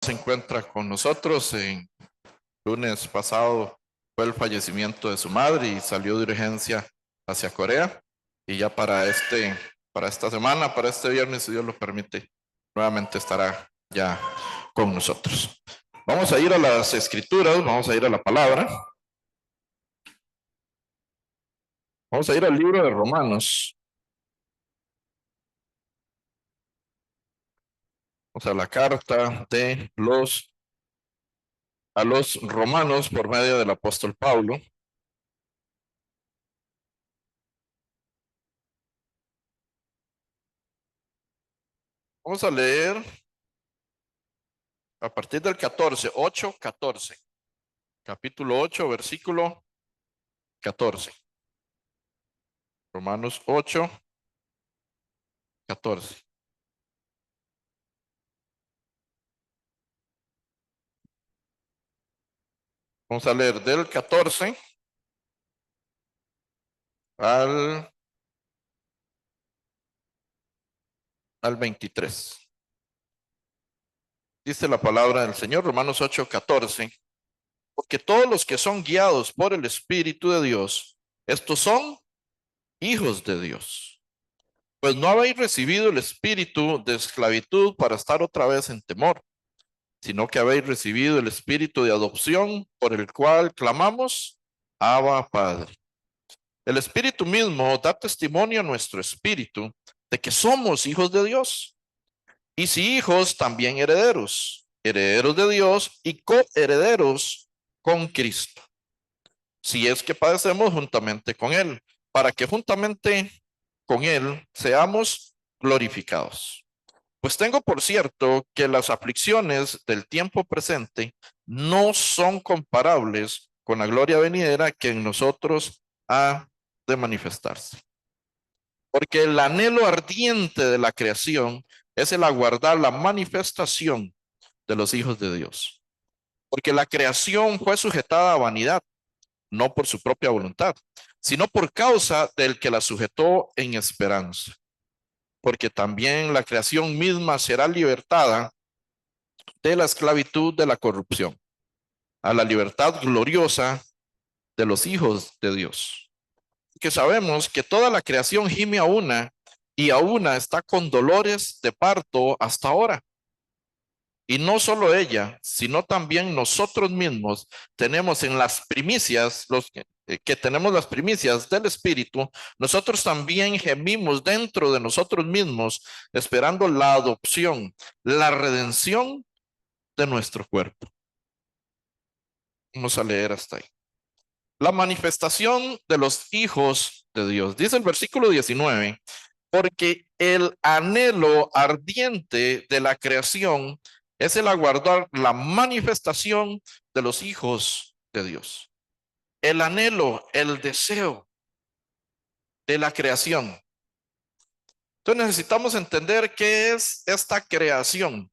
se encuentra con nosotros. En lunes pasado fue el fallecimiento de su madre y salió de urgencia hacia Corea. Y ya para esta semana, para este viernes, si Dios lo permite, nuevamente estará ya con nosotros. Vamos a ir a las escrituras, vamos a ir a la palabra. Vamos a ir al libro de Romanos. Vamos a la carta de a los romanos por medio del apóstol Pablo. Vamos a leer a partir del 14, 8, 14. Capítulo 8, versículo 14. Romanos 8, 14. Vamos a leer del 14 al, al 23. Dice la palabra del Señor, Romanos 8, 14. Porque todos los que son guiados por el Espíritu de Dios, estos son hijos de Dios. Pues no habéis recibido el espíritu de esclavitud para estar otra vez en temor, sino que habéis recibido el espíritu de adopción por el cual clamamos, Abba, Padre. El espíritu mismo da testimonio a nuestro espíritu de que somos hijos de Dios. Y si hijos, también herederos, herederos de Dios y coherederos con Cristo. Si es que padecemos juntamente con Él, para que juntamente con Él seamos glorificados. Pues tengo por cierto que las aflicciones del tiempo presente no son comparables con la gloria venidera que en nosotros ha de manifestarse. Porque el anhelo ardiente de la creación es el aguardar la manifestación de los hijos de Dios. Porque la creación fue sujetada a vanidad, no por su propia voluntad, sino por causa del que la sujetó en esperanza. Porque también la creación misma será libertada de la esclavitud de la corrupción a la libertad gloriosa de los hijos de Dios. Que sabemos que toda la creación gime a una y a una está con dolores de parto hasta ahora. Y no solo ella, sino también nosotros mismos tenemos en las primicias, los que tenemos las primicias del Espíritu, nosotros también gemimos dentro de nosotros mismos, esperando la adopción, la redención de nuestro cuerpo. Vamos a leer hasta ahí. La manifestación de los hijos de Dios. Dice el versículo 19, porque el anhelo ardiente de la creación es el aguardar la manifestación de los hijos de Dios. El anhelo, el deseo de la creación. Entonces necesitamos entender qué es esta creación.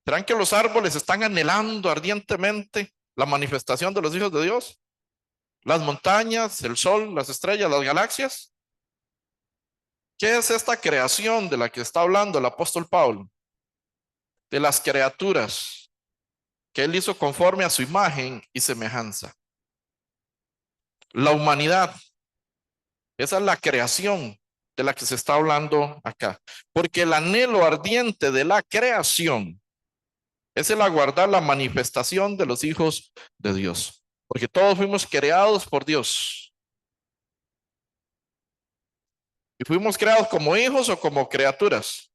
¿Serán que los árboles están anhelando ardientemente la manifestación de los hijos de Dios? Las montañas, el sol, las estrellas, las galaxias. ¿Qué es esta creación de la que está hablando el apóstol Pablo? De las criaturas que él hizo conforme a su imagen y semejanza. La humanidad, esa es la creación de la que se está hablando acá. Porque el anhelo ardiente de la creación es el aguardar la manifestación de los hijos de Dios. Porque todos fuimos creados por Dios. Y fuimos creados como hijos o como criaturas.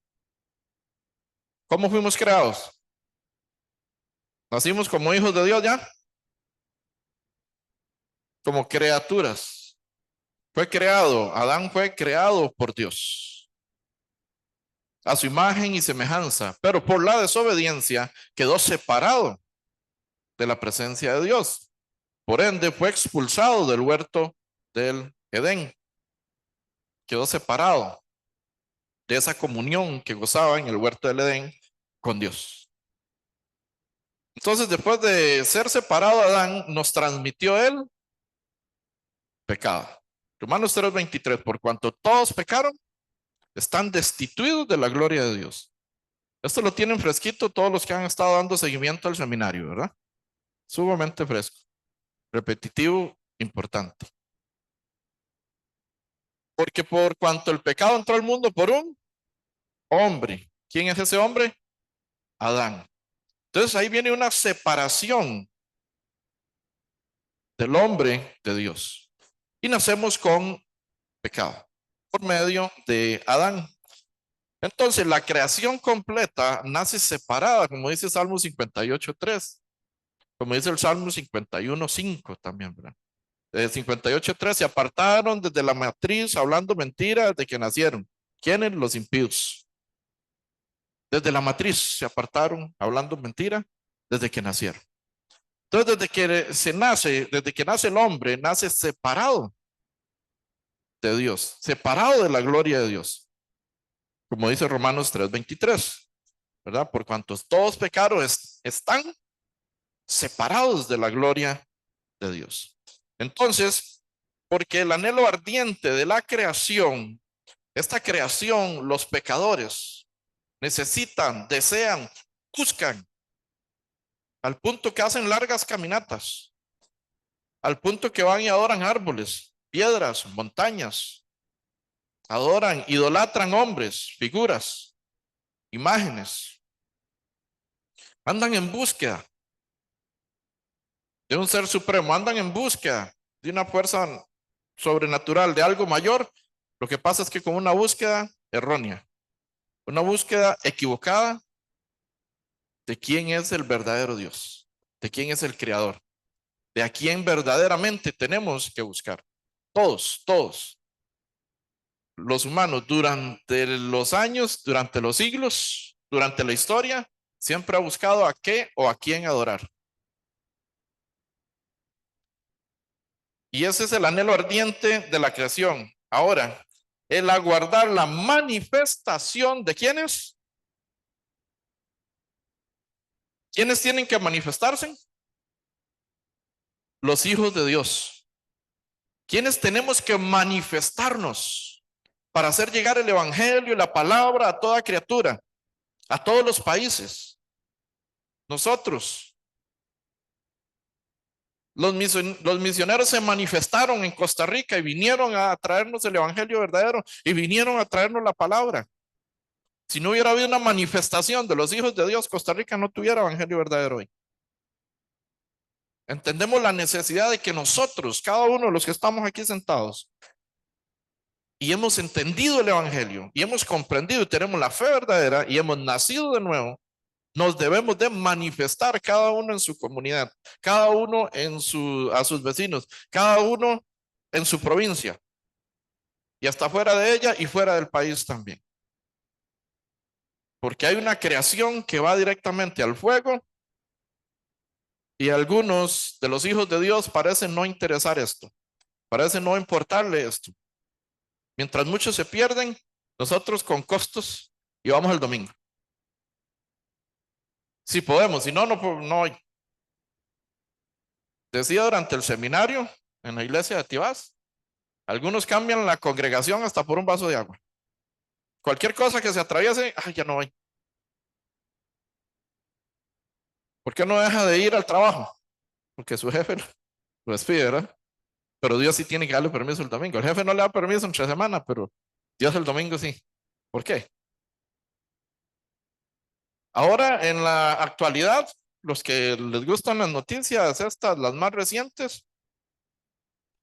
¿Cómo fuimos creados? ¿Nacimos como hijos de Dios ya? Como criaturas. Adán fue creado por Dios, a su imagen y semejanza, pero por la desobediencia quedó separado de la presencia de Dios. Por ende, fue expulsado del huerto del Edén. Quedó separado de esa comunión que gozaba en el huerto del Edén con Dios. Entonces, después de ser separado, Adán nos transmitió el pecado. Romanos 3:23, por cuanto todos pecaron, están destituidos de la gloria de Dios. Esto lo tienen fresquito todos los que han estado dando seguimiento al seminario, ¿verdad? Sumamente fresco, repetitivo, importante. Porque por cuanto el pecado entró al mundo por un hombre. ¿Quién es ese hombre? Adán. Entonces ahí viene una separación del hombre de Dios. Y nacemos con pecado por medio de Adán. Entonces la creación completa nace separada, como dice Salmo 58:3, como dice el Salmo 51:5 también, ¿verdad? 58:3, se apartaron desde la matriz hablando mentiras de que nacieron. ¿Quiénes? Los impíos. Desde la matriz se apartaron hablando mentira desde que nacieron. Entonces, desde que nace el hombre, nace separado de Dios, separado de la gloria de Dios, como dice Romanos 3:23, ¿verdad? Por cuantos todos pecaron, están separados de la gloria de Dios. Entonces, porque el anhelo ardiente de la creación, esta creación, los pecadores necesitan, desean, buscan, al punto que hacen largas caminatas, al punto que van y adoran árboles, piedras, montañas, adoran, idolatran hombres, figuras, imágenes, andan en búsqueda de un ser supremo, andan en búsqueda de una fuerza sobrenatural, de algo mayor. Lo que pasa es que con una búsqueda errónea, una búsqueda equivocada de quién es el verdadero Dios, de quién es el creador, de a quién verdaderamente tenemos que buscar. Todos los humanos durante los años, durante los siglos, durante la historia, siempre ha buscado a qué o a quién adorar. Y ese es el anhelo ardiente de la creación. Ahora, el aguardar la manifestación de quiénes. ¿Quiénes tienen que manifestarse? Los hijos de Dios. ¿Quiénes tenemos que manifestarnos para hacer llegar el evangelio y la palabra a toda criatura, a todos los países? Nosotros. Los misioneros se manifestaron en Costa Rica y vinieron a traernos el evangelio verdadero y vinieron a traernos la palabra. Si no hubiera habido una manifestación de los hijos de Dios, Costa Rica no tuviera evangelio verdadero hoy. Entendemos la necesidad de que nosotros, cada uno de los que estamos aquí sentados, y hemos entendido el evangelio, y hemos comprendido y tenemos la fe verdadera, y hemos nacido de nuevo, nos debemos de manifestar cada uno en su comunidad, cada uno a sus vecinos, cada uno en su provincia, y hasta fuera de ella y fuera del país también. Porque hay una creación que va directamente al fuego y algunos de los hijos de Dios parecen no interesar esto, parecen no importarle esto. Mientras muchos se pierden, nosotros con costos y vamos el domingo. Si podemos, si no, no. Decía durante el seminario en la iglesia de Tibás, algunos cambian la congregación hasta por un vaso de agua. Cualquier cosa que se atraviese, ya no voy. ¿Por qué no deja de ir al trabajo? Porque su jefe lo despide, ¿verdad? Pero Dios sí tiene que darle permiso el domingo. El jefe no le da permiso entre semana, pero Dios el domingo sí. ¿Por qué? Ahora, en la actualidad, los que les gustan las noticias, estas, las más recientes,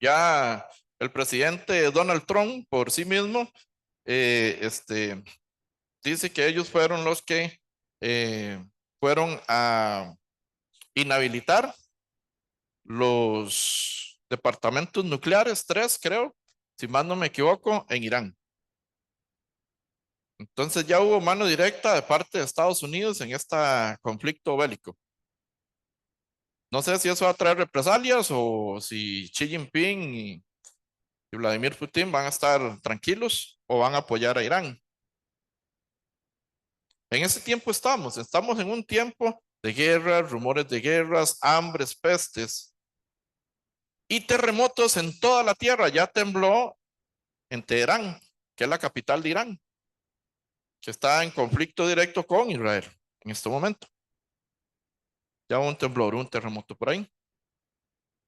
ya el presidente Donald Trump por sí mismo, dice que ellos fueron los que fueron a inhabilitar los departamentos nucleares, 3 creo, si más no me equivoco, en Irán. Entonces ya hubo mano directa de parte de Estados Unidos en este conflicto bélico. No sé si eso va a traer represalias o si Xi Jinping y Vladimir Putin van a estar tranquilos o van a apoyar a Irán. En ese tiempo estamos en un tiempo de guerras, rumores de guerras, hambres, pestes y terremotos en toda la tierra. Ya tembló en Teherán, que es la capital de Irán. que está en conflicto directo con Israel en este momento. Ya un temblor, un terremoto por ahí.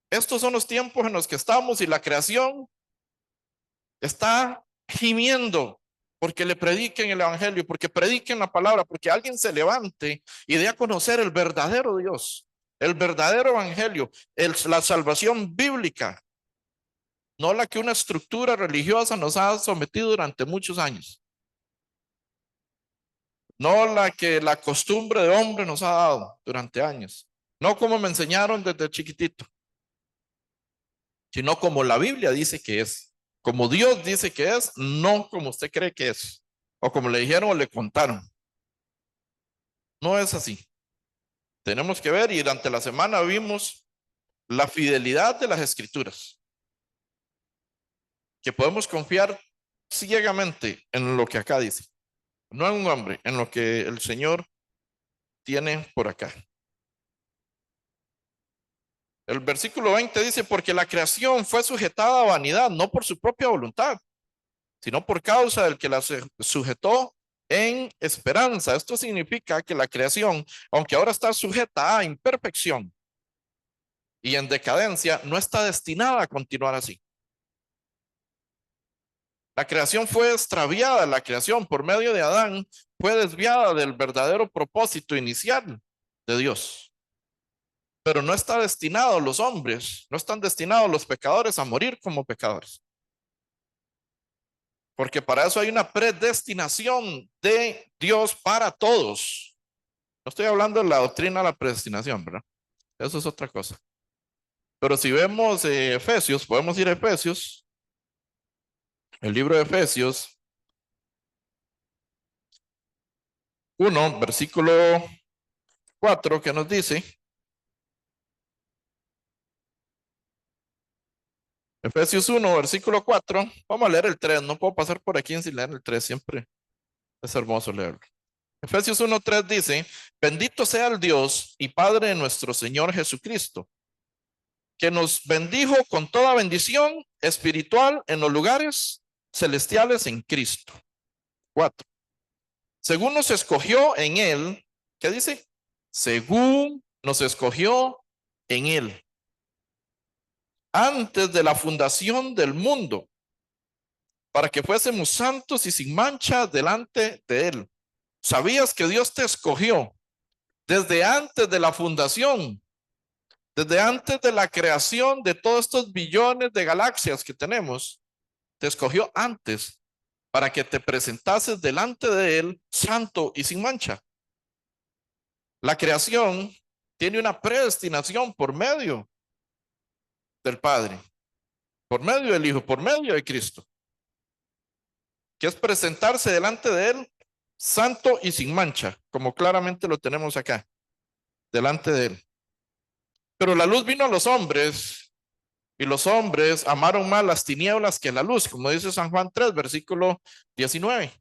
Estos son los tiempos en los que estamos y la creación está gimiendo porque le prediquen el evangelio, porque prediquen la palabra, porque alguien se levante y dé a conocer el verdadero Dios, el verdadero evangelio, la salvación bíblica, no la que una estructura religiosa nos ha sometido durante muchos años, no la que la costumbre de hombre nos ha dado durante años, no como me enseñaron desde chiquitito, sino como la Biblia dice que es, como Dios dice que es, no como usted cree que es, o como le dijeron o le contaron. No es así. Tenemos que ver, y durante la semana vimos la fidelidad de las escrituras, que podemos confiar ciegamente en lo que acá dice, no en un hombre, en lo que el Señor tiene por acá. El versículo 20 dice, porque la creación fue sujetada a vanidad, no por su propia voluntad, sino por causa del que la sujetó en esperanza. Esto significa que la creación, aunque ahora está sujeta a imperfección y en decadencia, no está destinada a continuar así. La creación fue extraviada, la creación por medio de Adán fue desviada del verdadero propósito inicial de Dios. Pero no está destinado los hombres, no están destinados los pecadores a morir como pecadores. Porque para eso hay una predestinación de Dios para todos. No estoy hablando de la doctrina de la predestinación, ¿verdad? Eso es otra cosa. Pero si vemos Efesios, podemos ir a Efesios, el libro de Efesios 1, versículo 4, que nos dice, Efesios 1, versículo 4, vamos a leer el 3, no puedo pasar por aquí sin leer el 3, siempre es hermoso leerlo. Efesios 1:3 dice, bendito sea el Dios y Padre de nuestro Señor Jesucristo, que nos bendijo con toda bendición espiritual en los lugares celestiales en Cristo. 4. Según nos escogió en Él, ¿qué dice? Según nos escogió en Él, antes de la fundación del mundo, para que fuésemos santos y sin mancha delante de Él. ¿Sabías que Dios te escogió desde antes de la fundación? Desde antes de la creación de todos estos billones de galaxias que tenemos, te escogió antes para que te presentases delante de Él santo y sin mancha. La creación tiene una predestinación por medio del Padre, por medio del Hijo, por medio de Cristo, que es presentarse delante de Él santo y sin mancha, como claramente lo tenemos acá, delante de Él. Pero la luz vino a los hombres y los hombres amaron más las tinieblas que la luz, como dice San Juan 3, versículo 19.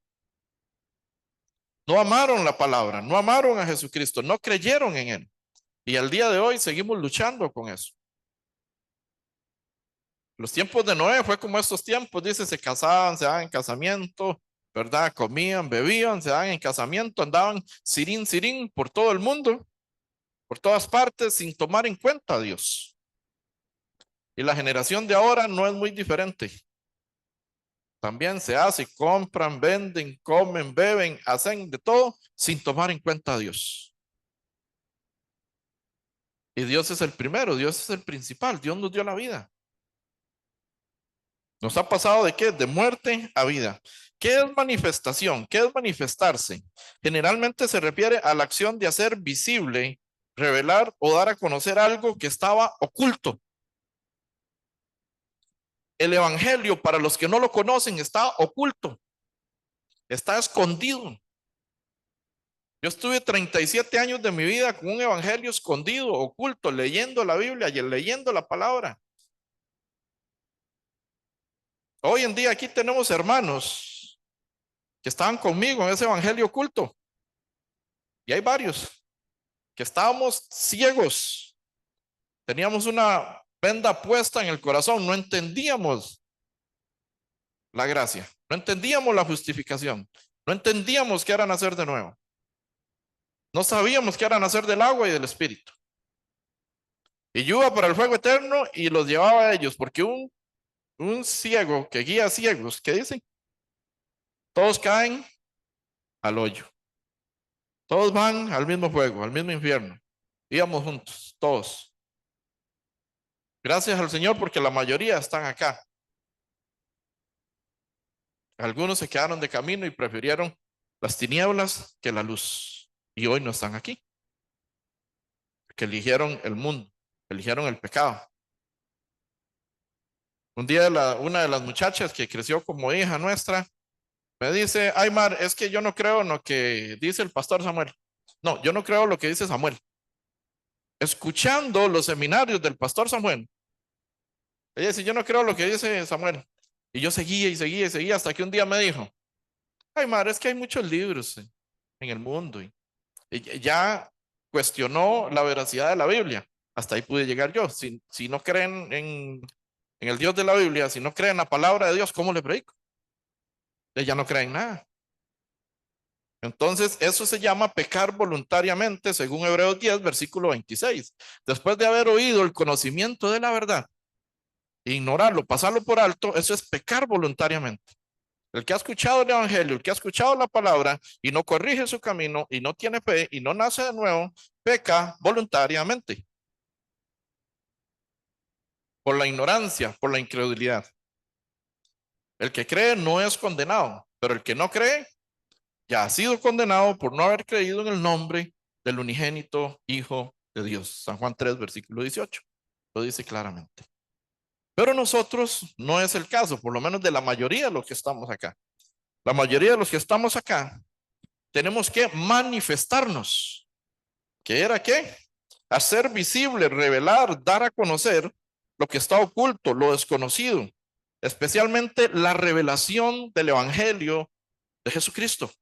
No amaron la palabra, no amaron a Jesucristo, no creyeron en Él. Y al día de hoy seguimos luchando con eso. Los tiempos de Noé fue como estos tiempos, dice, se casaban, se daban en casamiento, ¿verdad? Comían, bebían, se daban en casamiento, andaban sirín, sirín por todo el mundo, por todas partes, sin tomar en cuenta a Dios. Y la generación de ahora no es muy diferente. También se hace, compran, venden, comen, beben, hacen de todo sin tomar en cuenta a Dios. Y Dios es el primero, Dios es el principal, Dios nos dio la vida. Nos ha pasado de qué? De muerte a vida. ¿Qué es manifestación? ¿Qué es manifestarse? Generalmente se refiere a la acción de hacer visible, revelar o dar a conocer algo que estaba oculto. El evangelio, para los que no lo conocen, está oculto, está escondido. Yo estuve 37 años de mi vida con un evangelio escondido, oculto, leyendo la Biblia y leyendo la palabra. Hoy en día aquí tenemos hermanos que estaban conmigo en ese evangelio oculto. Y hay varios que estábamos ciegos. Teníamos una venda puesta en el corazón. No entendíamos la gracia. No entendíamos la justificación. No entendíamos qué era nacer de nuevo. No sabíamos qué era nacer del agua y del espíritu. Y yo iba para el fuego eterno y los llevaba a ellos, porque un ciego que guía a ciegos, ¿qué dicen? Todos caen al hoyo. Todos van al mismo fuego, al mismo infierno. Íbamos juntos, todos. Gracias al Señor porque la mayoría están acá. Algunos se quedaron de camino y prefirieron las tinieblas que la luz. Y hoy no están aquí, que eligieron el mundo, eligieron el pecado. Un día una de las muchachas que creció como hija nuestra me dice, Aymar, es que yo no creo en lo que dice el pastor Samuel. No, yo no creo en lo que dice Samuel. Escuchando los seminarios del pastor Samuel, ella dice, yo no creo en lo que dice Samuel. Y yo seguía y seguía y seguía hasta que un día me dijo, Aymar, es que hay muchos libros en el mundo. Y ya cuestionó la veracidad de la Biblia. Hasta ahí pude llegar yo. Si no creen en el Dios de la Biblia, si no creen en la palabra de Dios, ¿cómo le predico? Ella no cree en nada. Entonces, eso se llama pecar voluntariamente, según Hebreos 10, versículo 26. Después de haber oído el conocimiento de la verdad, ignorarlo, pasarlo por alto, eso es pecar voluntariamente. El que ha escuchado el evangelio, el que ha escuchado la palabra y no corrige su camino y no tiene fe y no nace de nuevo, peca voluntariamente por la ignorancia, por la incredulidad. El que cree no es condenado, pero el que no cree ya ha sido condenado por no haber creído en el nombre del unigénito Hijo de Dios. San Juan 3, versículo 18. Lo dice claramente. Pero nosotros no es el caso, por lo menos de la mayoría de los que estamos acá. La mayoría de los que estamos acá tenemos que manifestarnos. ¿Qué era qué? Hacer visible, revelar, dar a conocer lo que está oculto, lo desconocido, especialmente la revelación del Evangelio de Jesucristo,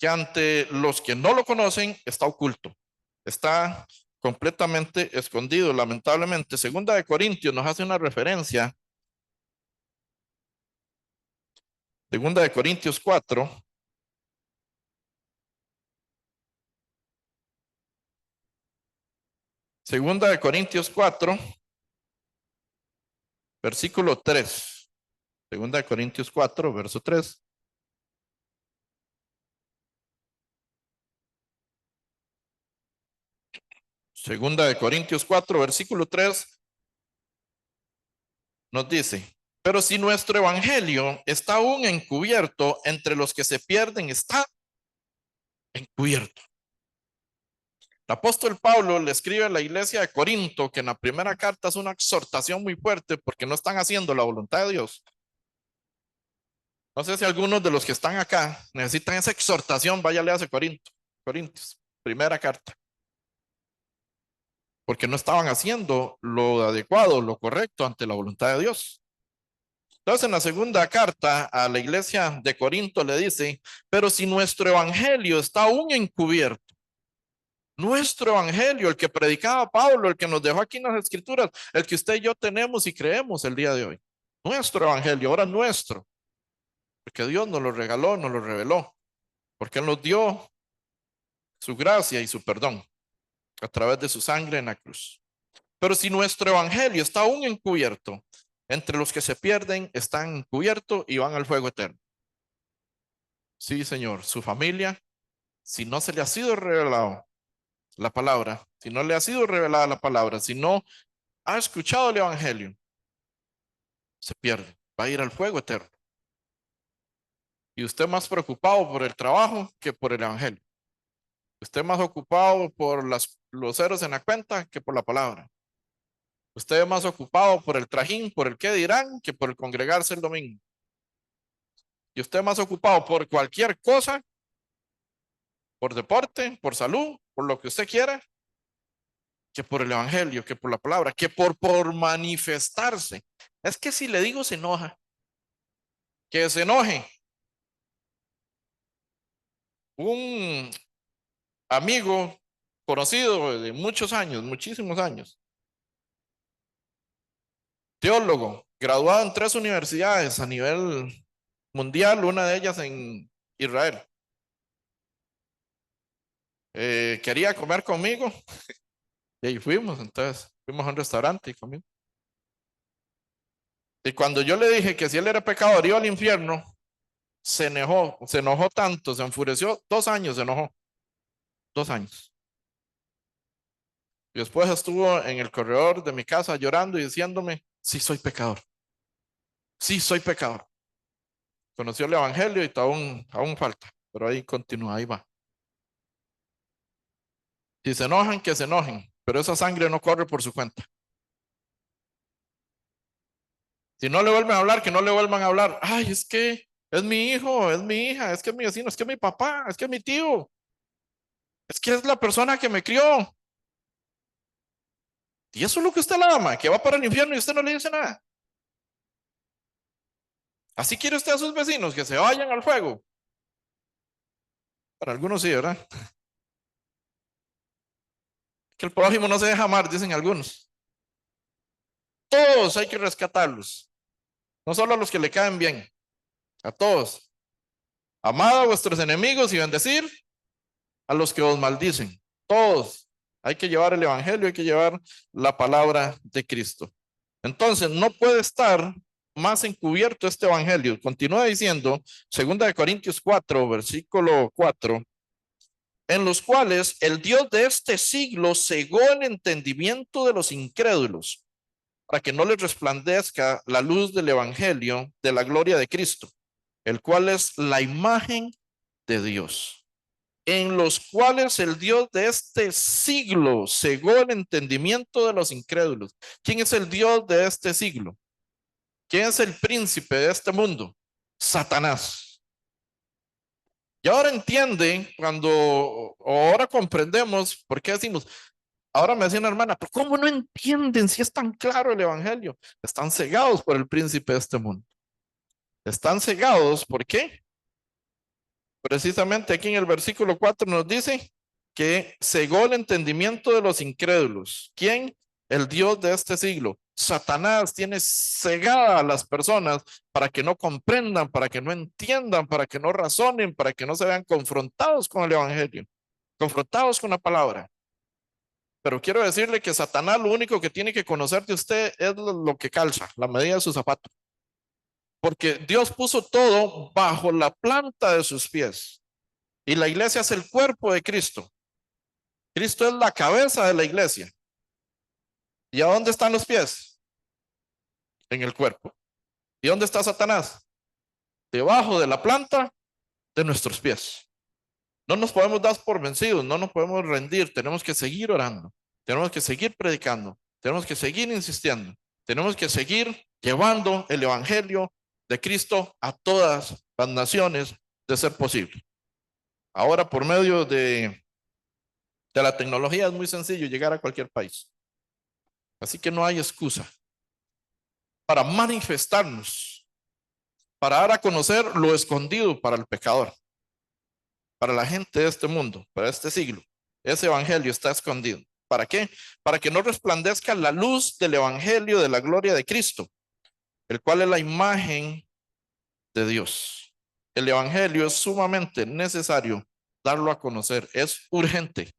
que ante los que no lo conocen está oculto, está completamente escondido, lamentablemente. Segunda de Corintios nos hace una referencia, Segunda de Corintios 4, Segunda de Corintios 4, versículo 3. Segunda de Corintios 4, verso 3. Segunda de Corintios 4, versículo 3 nos dice, pero si nuestro evangelio está aún encubierto, entre los que se pierden está encubierto. El apóstol Pablo le escribe a la iglesia de Corinto que en la primera carta es una exhortación muy fuerte porque no están haciendo la voluntad de Dios. No sé si algunos de los que están acá necesitan esa exhortación, váyale a Corintios, primera carta, porque no estaban haciendo lo adecuado, lo correcto ante la voluntad de Dios. Entonces, en la segunda carta a la iglesia de Corinto le dice, pero si nuestro evangelio está aún encubierto, nuestro evangelio, el que predicaba Pablo, el que nos dejó aquí en las escrituras, el que usted y yo tenemos y creemos el día de hoy, nuestro evangelio, ahora nuestro, porque Dios nos lo regaló, nos lo reveló, porque Él nos dio su gracia y su perdón a través de su sangre en la cruz. Pero si nuestro evangelio está aún encubierto, entre los que se pierden están encubiertos y van al fuego eterno. Sí, Señor, su familia, si no se le ha sido revelado la palabra, si no le ha sido revelada la palabra, si no ha escuchado el evangelio, se pierde, va a ir al fuego eterno. Y usted más preocupado por el trabajo que por el evangelio. Usted más ocupado por los ceros en la cuenta que por la palabra. Usted más ocupado por el trajín, por el qué dirán, que por el congregarse el domingo. Y usted más ocupado por cualquier cosa, por deporte, por salud, por lo que usted quiera, que por el evangelio, que por la palabra, que por manifestarse. Es que si le digo se enoja, que se enoje. Un amigo conocido de muchos años, muchísimos años, teólogo, graduado en 3 universidades a nivel mundial, una de ellas en Israel. Quería comer conmigo y ahí fuimos, entonces fuimos a un restaurante y comimos. Y cuando yo le dije que si él era pecador iba al infierno, se enojó tanto, se enfureció, 2 años se enojó, 2 años. Y después estuvo en el corredor de mi casa llorando y diciéndome, sí soy pecador, sí soy pecador. Conoció el evangelio y aún falta, pero ahí continúa, ahí va. Si se enojan, que se enojen, pero esa sangre no corre por su cuenta. Si no le vuelven a hablar, que no le vuelvan a hablar. Ay, es que es mi hijo, es mi hija, es que es mi vecino, es que es mi papá, es que es mi tío, es que es la persona que me crió. Y eso es lo que usted la ama, que va para el infierno y usted no le dice nada. Así quiere usted a sus vecinos que se vayan al fuego. Para algunos sí, ¿verdad? Que el prójimo no se deja amar, dicen algunos. Todos hay que rescatarlos, no solo a los que le caen bien, a todos. Amad a vuestros enemigos y bendecir a los que os maldicen. Todos. Hay que llevar el evangelio, hay que llevar la palabra de Cristo. Entonces, no puede estar más encubierto este evangelio. Continúa diciendo, 2 Corintios 4, versículo 4, en los cuales el Dios de este siglo cegó el entendimiento de los incrédulos, para que no les resplandezca la luz del evangelio de la gloria de Cristo, el cual es la imagen de Dios, en los cuales el Dios de este siglo cegó el entendimiento de los incrédulos. ¿Quién es el Dios de este siglo? ¿Quién es el príncipe de este mundo? Satanás. Y ahora entienden o ahora comprendemos por qué decimos, ahora me decía una hermana, pero ¿cómo no entienden si es tan claro el evangelio? Están cegados por el príncipe de este mundo. Están cegados, ¿por qué? Precisamente aquí en el versículo 4 nos dice que cegó el entendimiento de los incrédulos. ¿Quién? El Dios de este siglo. Satanás tiene cegada a las personas para que no comprendan, para que no entiendan, para que no razonen, para que no se vean confrontados con el evangelio, confrontados con la palabra. Pero quiero decirle que Satanás lo único que tiene que conocer de usted es lo que calza, la medida de sus zapatos. Porque Dios puso todo bajo la planta de sus pies. Y la iglesia es el cuerpo de Cristo. Cristo es la cabeza de la iglesia. ¿Y a dónde están los pies? En el cuerpo. ¿Y dónde está Satanás? Debajo de la planta de nuestros pies. No nos podemos dar por vencidos, no nos podemos rendir, tenemos que seguir orando, tenemos que seguir predicando, tenemos que seguir insistiendo, tenemos que seguir llevando el evangelio de Cristo a todas las naciones de ser posible. Ahora por medio de la tecnología es muy sencillo llegar a cualquier país. Así que no hay excusa para manifestarnos, para dar a conocer lo escondido para el pecador, para la gente de este mundo, para este siglo. Ese evangelio está escondido. ¿Para qué? Para que no resplandezca la luz del evangelio de la gloria de Cristo, el cual es la imagen de Dios. El evangelio es sumamente necesario darlo a conocer, es urgente.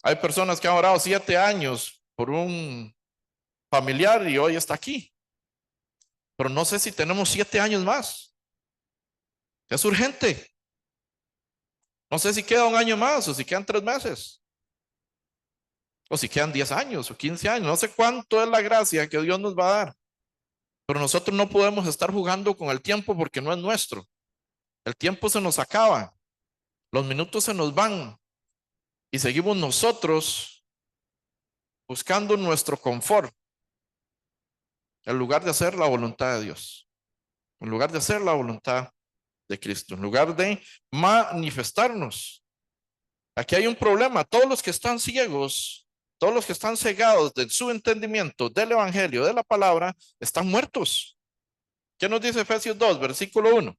Hay personas que han orado 7 años por un familiar y hoy está aquí, pero no sé si tenemos 7 años más. Es urgente. No sé si queda un año más o si quedan 3 meses o si quedan 10 años o 15 años. No sé cuánto es la gracia que Dios nos va a dar, pero nosotros no podemos estar jugando con el tiempo porque no es nuestro. El tiempo se nos acaba, los minutos se nos van y seguimos nosotros buscando nuestro confort en lugar de hacer la voluntad de Dios, en lugar de hacer la voluntad de Cristo, en lugar de manifestarnos. Aquí hay un problema. Todos los que están ciegos, todos los que están cegados de su entendimiento del evangelio, de la palabra, están muertos. ¿Qué nos dice Efesios 2, versículo 1?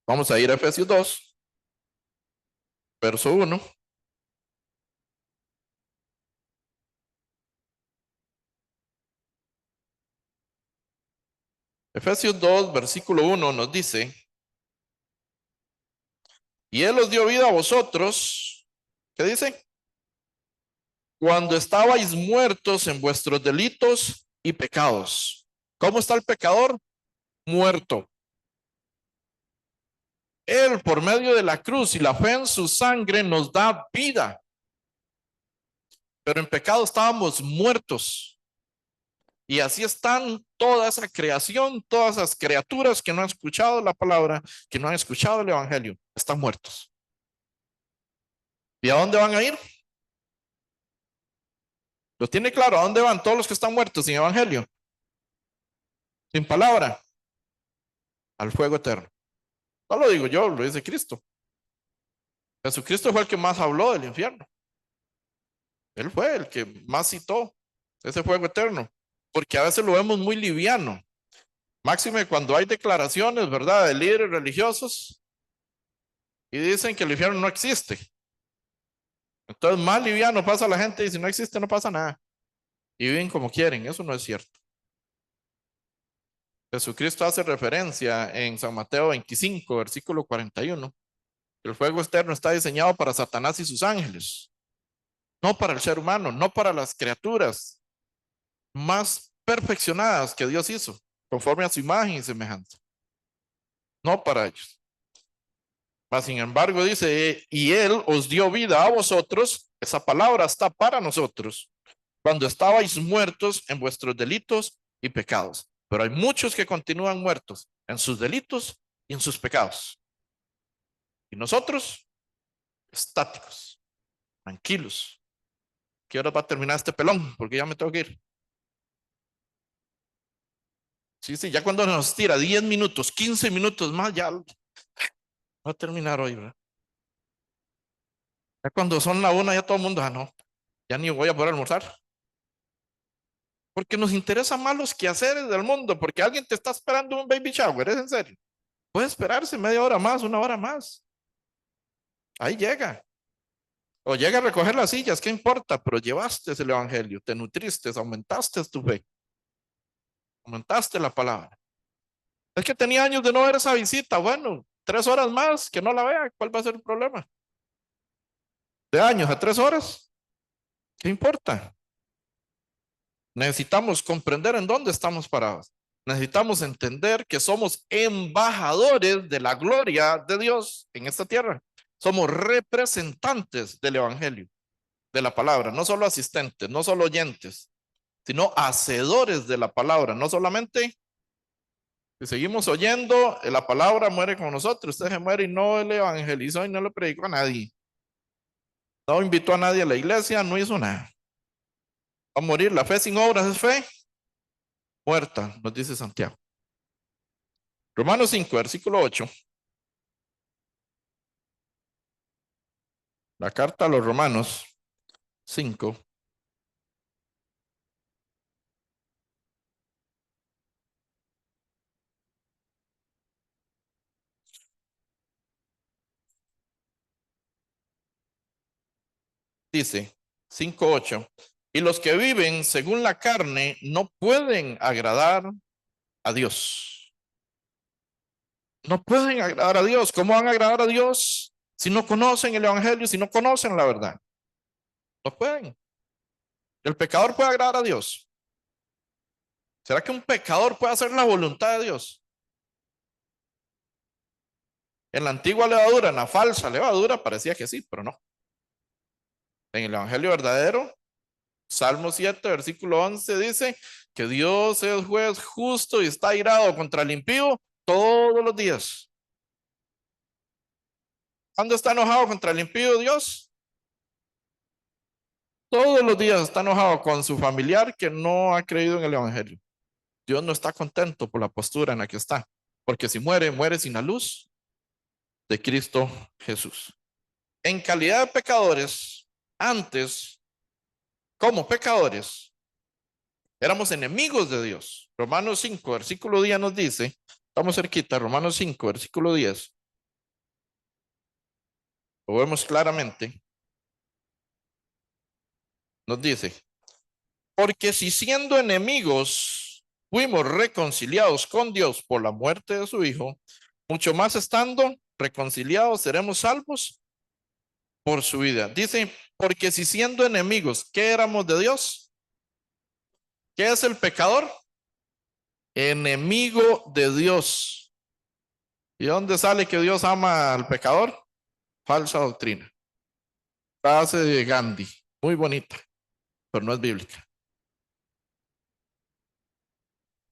Vamos a ir a Efesios 2, verso 1. Efesios 2, versículo 1 nos dice, y Él os dio vida a vosotros, ¿qué dice? Cuando estabais muertos en vuestros delitos y pecados. ¿Cómo está el pecador? Muerto. Él, por medio de la cruz y la fe en su sangre, nos da vida. Pero en pecado estábamos muertos. Y así están toda esa creación, todas esas criaturas que no han escuchado la palabra, que no han escuchado el evangelio, están muertos. ¿Y a dónde van a ir? ¿Lo tiene claro? ¿A dónde van todos los que están muertos sin evangelio? Sin palabra. Al fuego eterno. No lo digo yo, lo dice Cristo. Jesucristo fue el que más habló del infierno. Él fue el que más citó ese fuego eterno. Porque a veces lo vemos muy liviano. Máxime cuando hay declaraciones, ¿verdad?, de líderes religiosos y dicen que el infierno no existe. Entonces, más liviano pasa la gente y si no existe, no pasa nada. Y viven como quieren. Eso no es cierto. Jesucristo hace referencia en San Mateo 25, versículo 41. El fuego externo está diseñado para Satanás y sus ángeles, no para el ser humano, no para las criaturas más perfeccionadas que Dios hizo, conforme a su imagen y semejanza. No para ellos. Mas, sin embargo, dice, y Él os dio vida a vosotros. Esa palabra está para nosotros, cuando estabais muertos en vuestros delitos y pecados. Pero hay muchos que continúan muertos en sus delitos y en sus pecados. Y nosotros, estáticos, tranquilos. ¿Qué hora va a terminar este pelón? Porque ya me tengo que ir. Sí, sí, ya cuando nos tira 10 minutos, 15 minutos más, ya va a terminar hoy, ¿verdad? Ya cuando son la una, ya todo el mundo, no, ya ni voy a poder almorzar. Porque nos interesan más los quehaceres del mundo, porque alguien te está esperando un baby shower, ¿es en serio? Puede esperarse media hora más, una hora más. Ahí llega. O llega a recoger las sillas, ¿qué importa? Pero llevaste el evangelio, te nutriste, aumentaste tu fe, aumentaste la palabra. Es que tenía años de no ver esa visita. Bueno, 3 horas más, que no la vea, ¿cuál va a ser el problema? De años a 3 horas, ¿qué importa? Necesitamos comprender en dónde estamos parados. Necesitamos entender que somos embajadores de la gloria de Dios en esta tierra. Somos representantes del evangelio, de la palabra, no solo asistentes, no solo oyentes, sino hacedores de la palabra. No solamente si seguimos oyendo, la palabra muere con nosotros. Usted se muere y no le evangelizó y no le predicó a nadie. No invitó a nadie a la iglesia, no hizo nada. Va a morir. La fe sin obras es fe muerta, nos dice Santiago. Romanos 5, versículo 8. La carta a los Romanos 5. Dice 5:8. Y los que viven según la carne no pueden agradar a Dios. No pueden agradar a Dios. ¿Cómo van a agradar a Dios si no conocen el evangelio, si no conocen la verdad? No pueden. ¿El pecador puede agradar a Dios? ¿Será que un pecador puede hacer la voluntad de Dios? En la antigua levadura, en la falsa levadura, parecía que sí, pero no. En el evangelio verdadero, Salmo 7, versículo 11 dice que Dios es juez justo y está airado contra el impío todos los días. ¿Cuándo está enojado contra el impío Dios? Todos los días está enojado con su familiar que no ha creído en el evangelio. Dios no está contento por la postura en la que está, porque si muere, muere sin la luz de Cristo Jesús. En calidad de pecadores, antes, como pecadores, éramos enemigos de Dios. Romanos 5, versículo 10 nos dice, estamos cerquita, Romanos 5, versículo 10. Lo vemos claramente. Nos dice, porque si siendo enemigos fuimos reconciliados con Dios por la muerte de su Hijo, mucho más estando reconciliados seremos salvos por su vida. Dice, porque si siendo enemigos, ¿qué éramos de Dios? ¿Qué es el pecador? Enemigo de Dios. ¿Y dónde sale que Dios ama al pecador? Falsa doctrina. Frase de Gandhi, muy bonita, pero no es bíblica.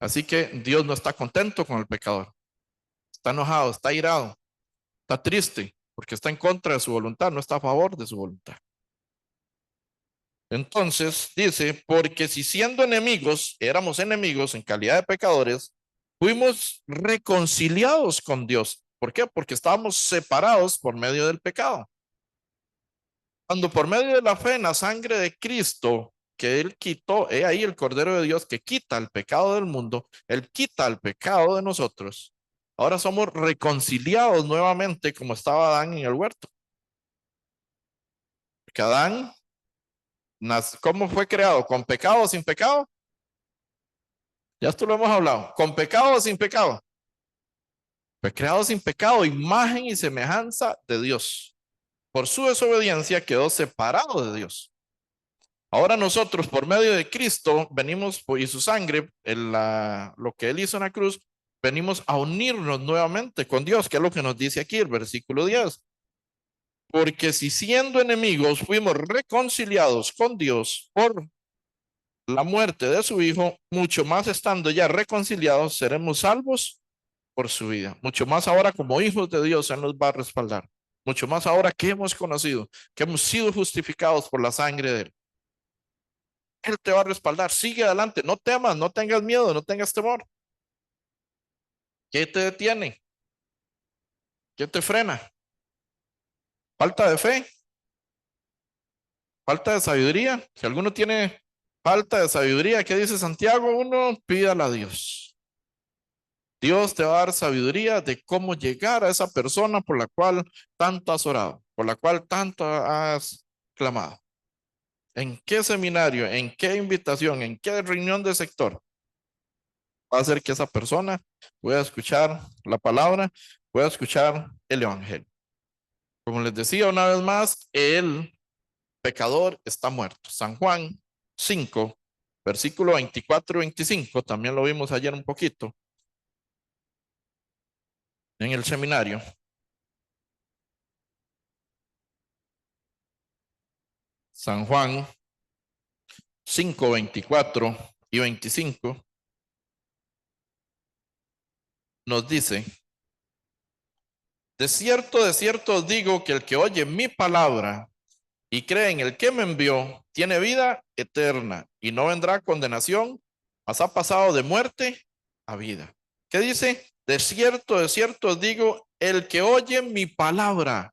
Así que Dios no está contento con el pecador. Está enojado, está irado, está triste, porque está en contra de su voluntad, no está a favor de su voluntad. Entonces dice, porque si siendo enemigos, éramos enemigos en calidad de pecadores, fuimos reconciliados con Dios. ¿Por qué? Porque estábamos separados por medio del pecado. Cuando por medio de la fe en la sangre de Cristo, que Él quitó, he ahí el Cordero de Dios que quita el pecado del mundo, Él quita el pecado de nosotros. Ahora somos reconciliados nuevamente como estaba Adán en el huerto. Porque Adán, ¿cómo fue creado? ¿Con pecado o sin pecado? Ya esto lo hemos hablado. ¿Con pecado o sin pecado? Fue creado sin pecado, imagen y semejanza de Dios. Por su desobediencia quedó separado de Dios. Ahora nosotros, por medio de Cristo, venimos, y su sangre, lo que Él hizo en la cruz, venimos a unirnos nuevamente con Dios, que es lo que nos dice aquí el versículo 10. Porque si siendo enemigos fuimos reconciliados con Dios por la muerte de su Hijo, mucho más estando ya reconciliados, seremos salvos por su vida. Mucho más ahora como hijos de Dios, Él nos va a respaldar. Mucho más ahora que hemos conocido, que hemos sido justificados por la sangre de Él. Él te va a respaldar. Sigue adelante. No temas, no tengas miedo, no tengas temor. ¿Qué te detiene? ¿Qué te frena? Falta de fe, falta de sabiduría. Si alguno tiene falta de sabiduría, ¿qué dice Santiago 1? Pídala a Dios. Dios te va a dar sabiduría de cómo llegar a esa persona por la cual tanto has orado, por la cual tanto has clamado. ¿En qué seminario, en qué invitación, en qué reunión de sector va a hacer que esa persona pueda escuchar la palabra, pueda escuchar el evangelio? Como les decía una vez más, el pecador está muerto. San Juan 5, versículo 24 y 25, también lo vimos ayer un poquito en el seminario. San Juan 5, 24 y 25 nos dice, de cierto os digo que el que oye mi palabra y cree en el que me envió, tiene vida eterna y no vendrá a condenación, mas ha pasado de muerte a vida. ¿Qué dice? De cierto os digo, el que oye mi palabra.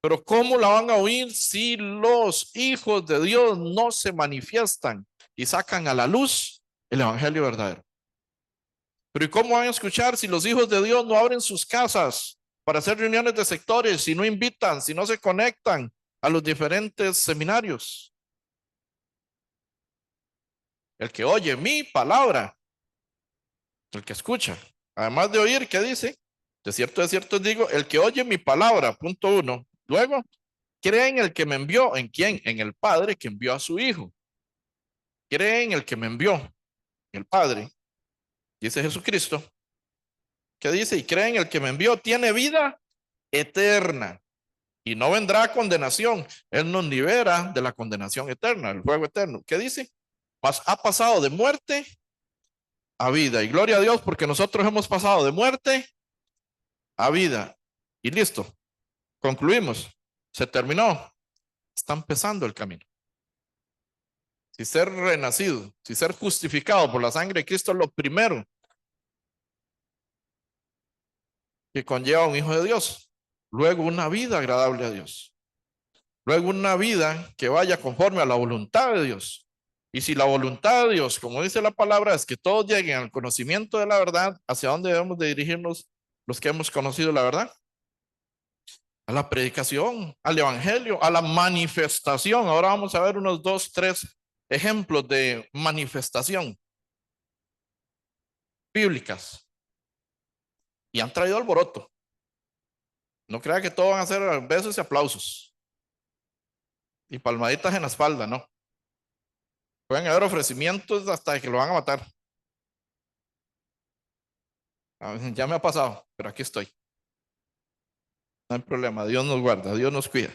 Pero ¿cómo la van a oír si los hijos de Dios no se manifiestan y sacan a la luz el evangelio verdadero? Pero ¿y cómo van a escuchar si los hijos de Dios no abren sus casas para hacer reuniones de sectores, si no invitan, si no se conectan a los diferentes seminarios? El que oye mi palabra, el que escucha, además de oír, ¿qué dice? De cierto os digo, el que oye mi palabra, punto 1. Luego, cree en el que me envió. ¿En quién? En el Padre que envió a su Hijo. Cree en el que me envió, el Padre, dice Jesucristo. ¿Qué dice? Y cree en el que me envió, tiene vida eterna y no vendrá condenación. Él nos libera de la condenación eterna, el fuego eterno. ¿Qué dice? Mas ha pasado de muerte a vida. Y gloria a Dios porque nosotros hemos pasado de muerte a vida. Y listo. Concluimos. Se terminó. Está empezando el camino. Si ser renacido, si ser justificado por la sangre de Cristo es lo primero que conlleva un hijo de Dios. Luego una vida agradable a Dios. Luego una vida que vaya conforme a la voluntad de Dios. Y si la voluntad de Dios, como dice la palabra, es que todos lleguen al conocimiento de la verdad, ¿hacia dónde debemos de dirigirnos los que hemos conocido la verdad? A la predicación, al evangelio, a la manifestación. Ahora vamos a ver unos 2, 3 ejemplos de manifestación. bíblicas y han traído alboroto. No crea que todo van a ser besos y aplausos y palmaditas en la espalda, no. Pueden haber ofrecimientos hasta que lo van a matar. Ya me ha pasado, pero aquí estoy. No hay problema, Dios nos guarda, Dios nos cuida.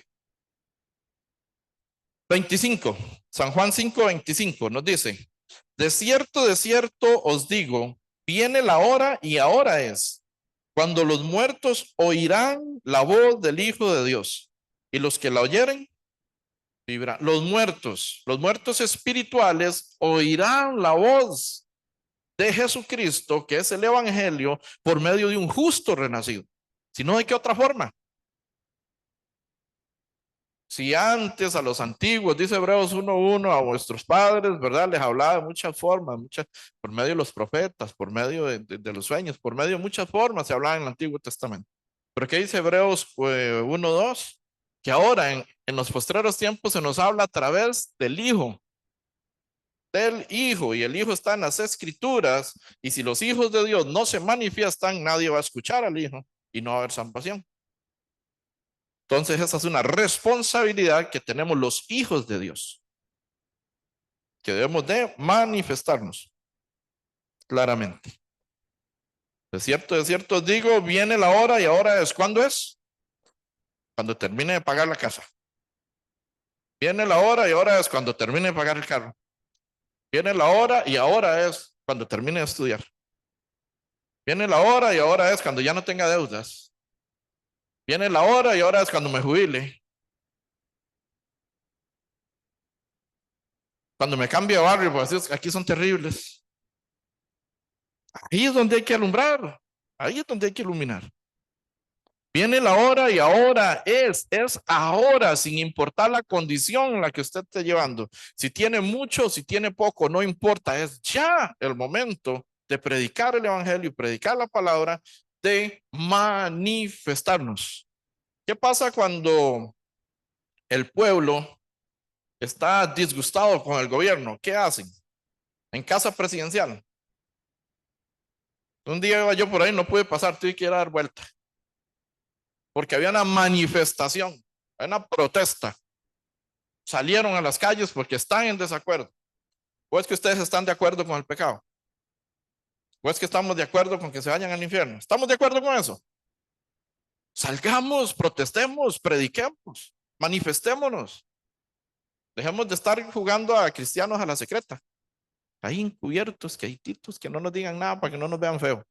25, San Juan 5:25 nos dice: de cierto os digo, viene la hora y ahora es, cuando los muertos oirán la voz del Hijo de Dios, y los que la oyeren vivirán. Los muertos espirituales oirán la voz de Jesucristo, que es el Evangelio, por medio de un justo renacido. Si no, ¿de qué otra forma? Si antes a los antiguos, dice Hebreos 1:1, a vuestros padres, ¿verdad? Les hablaba de muchas formas, por medio de los profetas, por medio de los sueños, por medio de muchas formas se hablaba en el Antiguo Testamento. Pero ¿qué dice Hebreos 1:2? Que ahora en los postreros tiempos se nos habla a través del Hijo, y el Hijo está en las Escrituras, y si los hijos de Dios no se manifiestan, nadie va a escuchar al Hijo y no va a haber salvación. Entonces esa es una responsabilidad que tenemos los hijos de Dios, que debemos de manifestarnos claramente. De cierto os digo, viene la hora y ahora es. ¿Cuándo es? Cuando termine de pagar la casa. Viene la hora y ahora es cuando termine de pagar el carro. Viene la hora y ahora es cuando termine de estudiar. Viene la hora y ahora es cuando ya no tenga deudas. Viene la hora y ahora es cuando me jubile. Cuando me cambie de barrio, pues aquí son terribles. Ahí es donde hay que alumbrar. Ahí es donde hay que iluminar. Viene la hora y ahora es ahora, sin importar la condición en la que usted esté llevando. Si tiene mucho, si tiene poco, no importa, es ya el momento de predicar el evangelio, predicar la palabra, de manifestarnos. ¿Qué pasa cuando el pueblo está disgustado con el gobierno? ¿Qué hacen? En casa presidencial. Un día iba yo por ahí, no pude pasar, tuve que ir a dar vuelta. Porque había una manifestación, una protesta. Salieron a las calles porque están en desacuerdo. ¿O es que ustedes están de acuerdo con el pecado? ¿O es que estamos de acuerdo con que se vayan al infierno? ¿Estamos de acuerdo con eso? Salgamos, protestemos, prediquemos, manifestémonos. Dejemos de estar jugando a cristianos a la secreta. Ahí encubiertos, quietitos, que no nos digan nada para que no nos vean feo.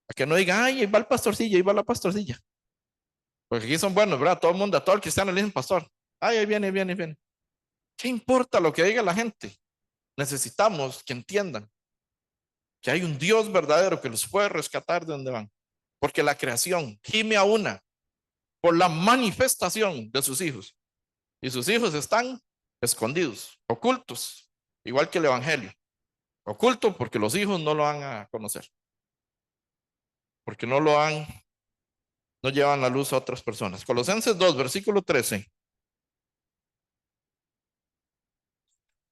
Para que no digan, ay, ahí va el pastorcillo, ahí va la pastorcilla. Porque aquí son buenos, ¿verdad? Todo el mundo, a todo el cristiano le dicen pastor. Ay, ahí viene, viene, viene. ¿Qué importa lo que diga la gente? Necesitamos que entiendan que hay un Dios verdadero que los puede rescatar de donde van. Porque la creación gime a una por la manifestación de sus hijos. Y sus hijos están escondidos, ocultos, igual que el evangelio. Oculto porque los hijos no lo van a conocer. Porque no llevan la luz a otras personas. Colosenses 2, versículo 13.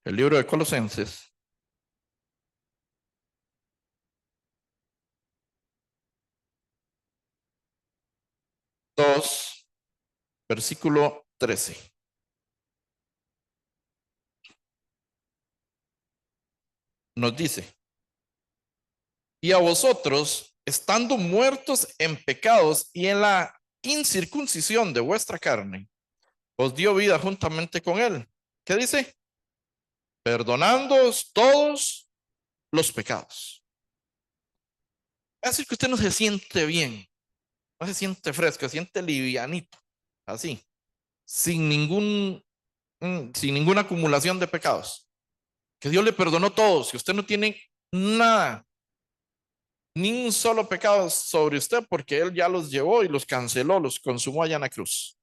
El libro de Colosenses. 2, versículo 13. Nos dice: y a vosotros, estando muertos en pecados y en la incircuncisión de vuestra carne, os dio vida juntamente con él. ¿Qué dice? Perdonándoos todos los pecados. Es decir, que usted no se siente bien, no se siente fresco, se siente livianito, así, sin ninguna acumulación de pecados. Que Dios le perdonó todos, que usted no tiene nada, ni un solo pecado sobre usted, porque Él ya los llevó y los canceló, los consumó allá en la cruz.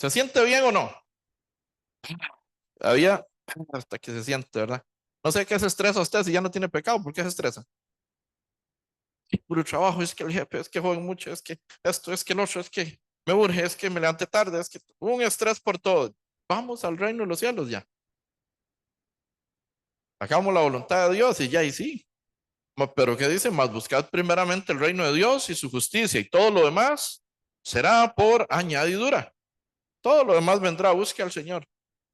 ¿Se siente bien o no? Había hasta que se siente, ¿verdad? No sé qué se estresa usted si ya no tiene pecado, ¿por qué se estresa? Puro trabajo, es que el jefe, es que juego mucho, es que esto, es que el otro, es que me urge, es que me levanté tarde, es que un estrés por todo. Vamos al reino de los cielos ya. Hagamos la voluntad de Dios y ya, y sí, Pero ¿qué dice? Más buscad primeramente el reino de Dios y su justicia, y todo lo demás será por añadidura. Todo lo demás vendrá, busque al Señor.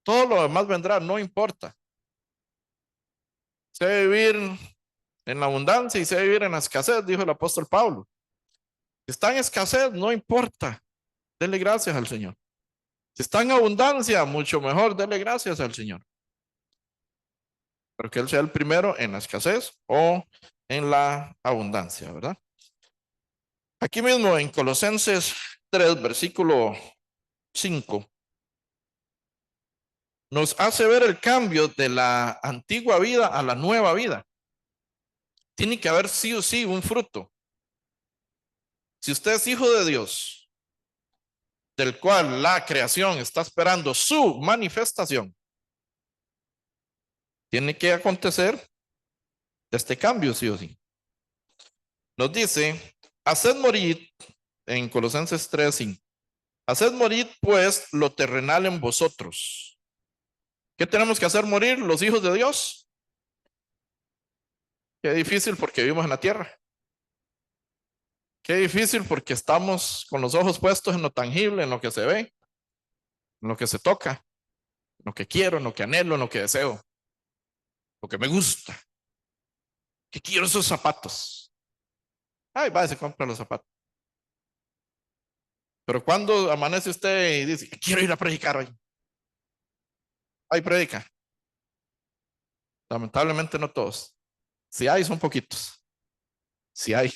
Todo lo demás vendrá, no importa. Sé vivir en la abundancia y sé vivir en la escasez, dijo el apóstol Pablo. Si está en escasez, no importa. Dele gracias al Señor. Si está en abundancia, mucho mejor, dele gracias al Señor. Pero que Él sea el primero en la escasez o en la abundancia, ¿verdad? Aquí mismo en Colosenses 3, versículo 5, nos hace ver el cambio de la antigua vida a la nueva vida. Tiene que haber sí o sí un fruto. Si usted es hijo de Dios, del cual la creación está esperando su manifestación, tiene que acontecer este cambio sí o sí. Nos dice, haced morir, en Colosenses 3:5, haced morir pues lo terrenal en vosotros. ¿Qué tenemos que hacer morir los hijos de Dios? Qué difícil porque vivimos en la tierra. Qué difícil porque estamos con los ojos puestos en lo tangible, en lo que se ve, en lo que se toca, en lo que quiero, en lo que anhelo, en lo que deseo, lo que me gusta. Que quiero esos zapatos. Ay, va, se compra los zapatos. Pero cuando amanece usted y dice, quiero ir a predicar hoy. Ay, predica. Lamentablemente no todos. Si hay, son poquitos. Si hay.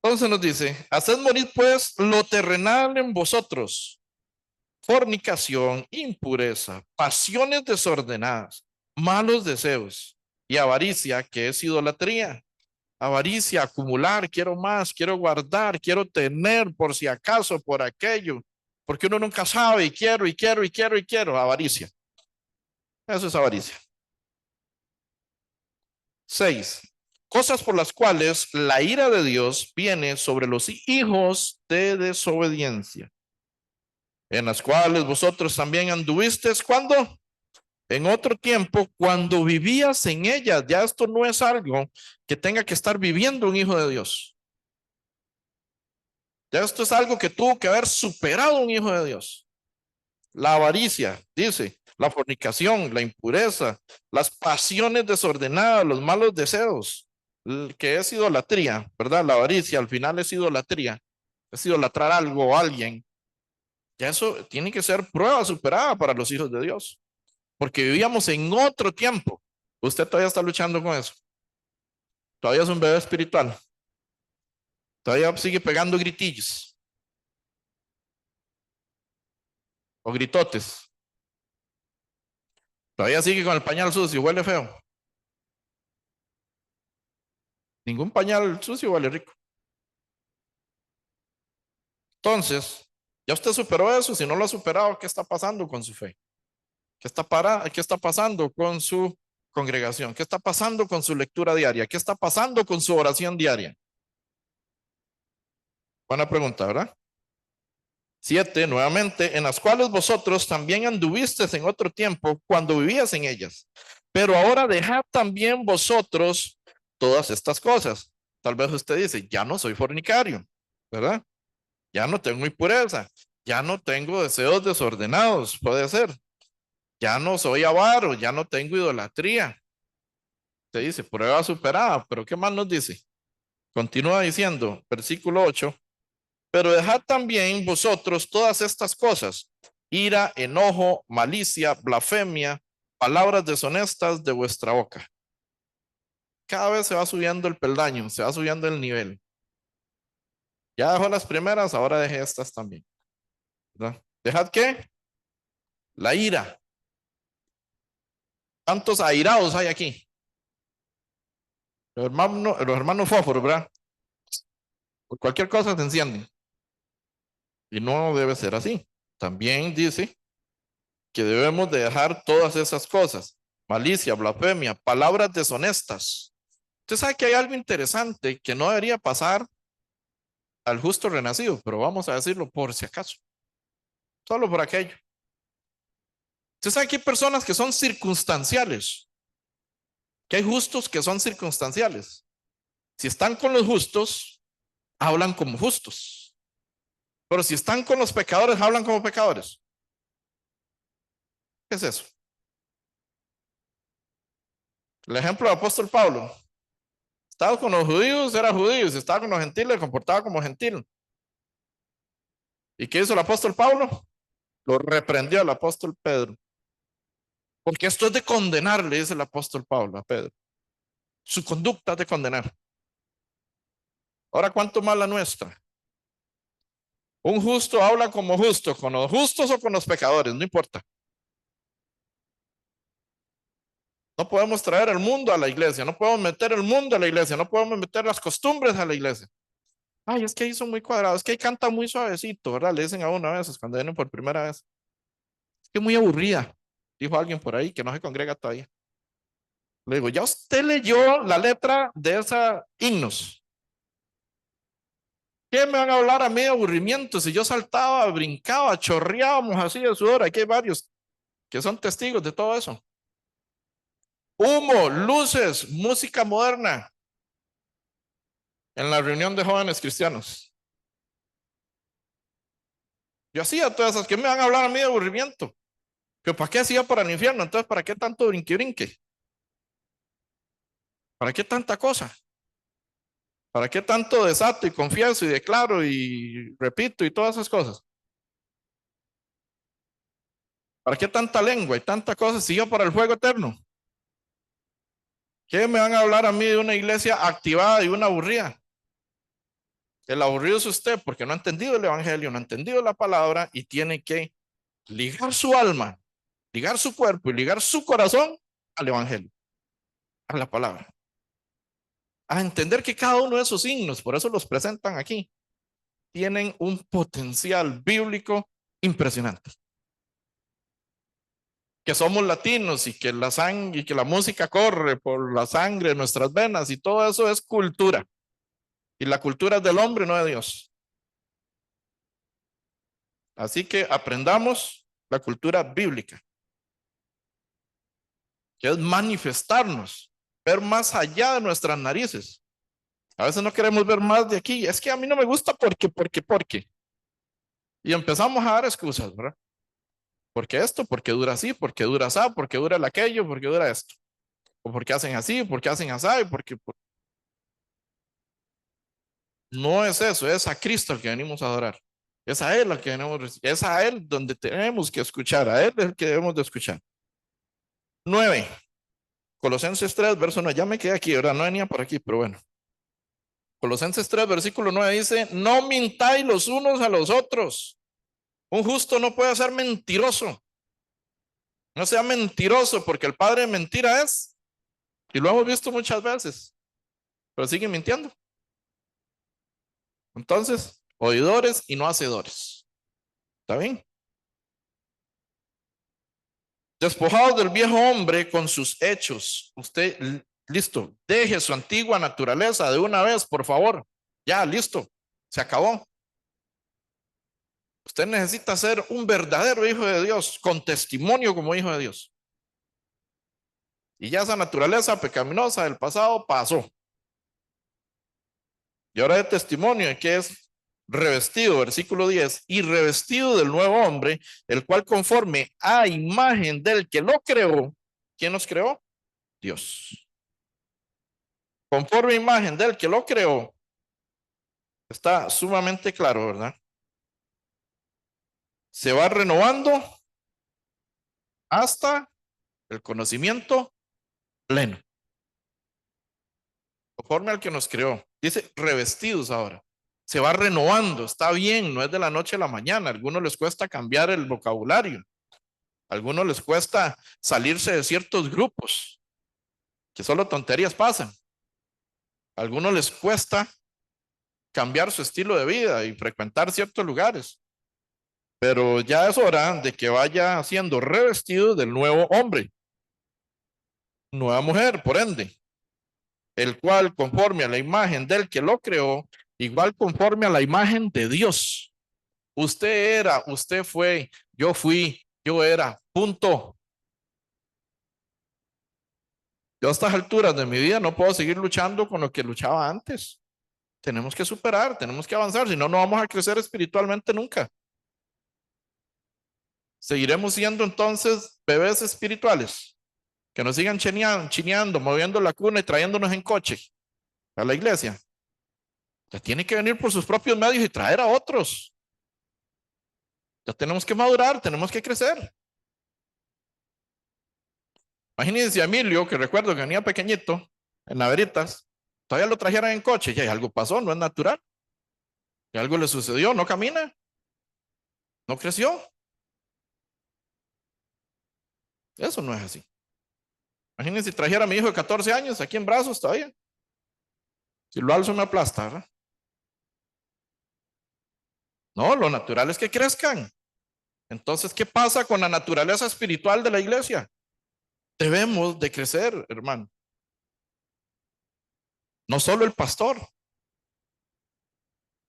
Entonces nos dice, haced morir pues lo terrenal en vosotros: fornicación, impureza, pasiones desordenadas, malos deseos y avaricia, que es idolatría. Avaricia, acumular, quiero más, quiero guardar, quiero tener por si acaso, por aquello, porque uno nunca sabe y quiero y quiero y quiero y quiero. Avaricia. Eso es avaricia. 6. Cosas por las cuales la ira de Dios viene sobre los hijos de desobediencia, en las cuales vosotros también anduvisteis cuando en otro tiempo, cuando vivías en ellas. Ya esto no es algo que tenga que estar viviendo un hijo de Dios. Ya esto es algo que tuvo que haber superado un hijo de Dios. La avaricia, dice, la fornicación, la impureza, las pasiones desordenadas, los malos deseos, que es idolatría, ¿verdad? La avaricia al final es idolatrar algo o alguien. Ya eso tiene que ser prueba superada para los hijos de Dios, porque vivíamos en otro tiempo. Usted todavía está luchando con eso. Todavía es un bebé espiritual. Todavía sigue pegando gritillos o gritotes. Todavía sigue con el pañal sucio, huele feo. Ningún pañal sucio huele rico. Entonces, ya usted superó eso. Si no lo ha superado, ¿qué está pasando con su fe? ¿Qué está pasando con su congregación? ¿Qué está pasando con su lectura diaria? ¿Qué está pasando con su oración diaria? Buena pregunta, ¿verdad? 7, nuevamente, en las cuales vosotros también anduvisteis en otro tiempo cuando vivías en ellas. Pero ahora dejad también vosotros todas estas cosas. Tal vez usted dice, ya no soy fornicario, ¿verdad? Ya no tengo impureza, ya no tengo deseos desordenados, puede ser. Ya no soy avaro, ya no tengo idolatría. Te dice, prueba superada, pero ¿qué más nos dice? Continúa diciendo, versículo 8, pero dejad también vosotros todas estas cosas: ira, enojo, malicia, blasfemia, palabras deshonestas de vuestra boca. Cada vez se va subiendo el peldaño, se va subiendo el nivel. Ya dejó las primeras, ahora deje estas también, ¿verdad? ¿Dejad qué? La ira. ¿Cuántos airados hay aquí? Los hermanos fósforos, ¿verdad? Por cualquier cosa se encienden. Y no debe ser así. También dice que debemos de dejar todas esas cosas: malicia, blasfemia, palabras deshonestas. Usted sabe que hay algo interesante que no debería pasar al justo renacido, pero vamos a decirlo por si acaso, solo por aquello. Usted sabe que hay personas que son circunstanciales. Que hay justos que son circunstanciales. Si están con los justos, hablan como justos. Pero si están con los pecadores, hablan como pecadores. ¿Qué es eso? El ejemplo del apóstol Pablo. Estaba con los judíos, era judío. Si estaba con los gentiles, se comportaba como gentil. ¿Y qué hizo el apóstol Pablo? Lo reprendió al apóstol Pedro. Porque esto es de condenar, le dice el apóstol Pablo a Pedro. Su conducta es de condenar. Ahora, ¿cuánto más la nuestra? Un justo habla como justo, con los justos o con los pecadores, no importa. No podemos traer el mundo a la iglesia, no podemos meter el mundo a la iglesia, no podemos meter las costumbres a la iglesia. Ay, es que ahí son muy cuadrados, es que ahí canta muy suavecito, ¿verdad? Le dicen a uno a veces cuando vienen por primera vez. Es que muy aburrida, dijo alguien por ahí que no se congrega todavía. Le digo, ¿ya usted leyó la letra de esa himnos? ¿Qué me van a hablar a mí de aburrimiento? Si yo saltaba, brincaba, chorreábamos así de sudor. Aquí hay varios que son testigos de todo eso. Humo, luces, música moderna en la reunión de jóvenes cristianos. Yo hacía todas esas. ¿Qué me van a hablar a mí de aburrimiento? ¿Pero para qué hacía para el infierno? Entonces, ¿para qué tanto brinque? ¿Para qué tanta cosa? ¿Para qué tanto desato y confieso y declaro y repito y todas esas cosas? ¿Para qué tanta lengua y tanta cosa si yo para el fuego eterno? ¿Qué me van a hablar a mí de una iglesia activada y una aburrida? El aburrido es usted porque no ha entendido el evangelio, no ha entendido la palabra y tiene que ligar su alma, ligar su cuerpo y ligar su corazón al evangelio, a la palabra. A entender que cada uno de esos signos, por eso los presentan aquí, tienen un potencial bíblico impresionante. Que somos latinos y que la sangre y que la música corre por la sangre de nuestras venas y todo eso es cultura. Y la cultura es del hombre, no de Dios. Así que aprendamos la cultura bíblica, que es manifestarnos, ver más allá de nuestras narices. A veces no queremos ver más de aquí. Es que a mí no me gusta porque. Y empezamos a dar excusas, ¿verdad? Porque esto, porque dura así, porque dura así, porque dura el aquello, porque dura esto. O porque hacen así, porque hacen así, no es eso, es a Cristo al que venimos a adorar. Es a Él al que venimos, es a Él donde tenemos que escuchar, a Él es el que debemos de escuchar. 9. Colosenses 3, verso 9. Ya me quedé aquí, ¿verdad? No venía por aquí, pero bueno. Colosenses 3, versículo 9 dice, no mintáis los unos a los otros. Un justo no puede ser mentiroso. No sea mentiroso porque el padre de mentira es, y lo hemos visto muchas veces, pero sigue mintiendo. Entonces, oidores y no hacedores. ¿Está bien? Despojados del viejo hombre con sus hechos. Usted, listo, deje su antigua naturaleza de una vez, por favor. Ya, listo, se acabó. Usted necesita ser un verdadero hijo de Dios, con testimonio como hijo de Dios. Y ya esa naturaleza pecaminosa del pasado pasó. Y ahora de testimonio de que es revestido, versículo 10, y revestido del nuevo hombre, el cual conforme a imagen del que lo creó, ¿quién nos creó? Dios. Conforme a imagen del que lo creó, está sumamente claro, ¿verdad? Se va renovando hasta el conocimiento pleno, conforme al que nos creó. Dice revestidos ahora. Se va renovando, está bien, no es de la noche a la mañana. A algunos les cuesta cambiar el vocabulario. A algunos les cuesta salirse de ciertos grupos, que solo tonterías pasan. A algunos les cuesta cambiar su estilo de vida y frecuentar ciertos lugares. Pero ya es hora de que vaya siendo revestido del nuevo hombre, nueva mujer, por ende, el cual conforme a la imagen del que lo creó, igual conforme a la imagen de Dios. Usted era, usted fue, yo fui, yo era, punto. Yo a estas alturas de mi vida no puedo seguir luchando con lo que luchaba antes. Tenemos que superar, tenemos que avanzar, si no, no vamos a crecer espiritualmente nunca. Seguiremos siendo entonces bebés espirituales, que nos sigan chineando, moviendo la cuna y trayéndonos en coche a la iglesia. Ya tiene que venir por sus propios medios y traer a otros. Ya tenemos que madurar, tenemos que crecer. Imagínense a Emilio, que recuerdo que venía pequeñito, en Naveritas, todavía lo trajeran en coche, y algo pasó, no es natural. Y algo le sucedió, no camina, no creció. Eso no es así. Imagínense si trajera a mi hijo de 14 años aquí en brazos todavía. Si lo alzo me aplasta, ¿verdad? No, lo natural es que crezcan. Entonces, ¿qué pasa con la naturaleza espiritual de la iglesia? Debemos de crecer, hermano. No solo el pastor.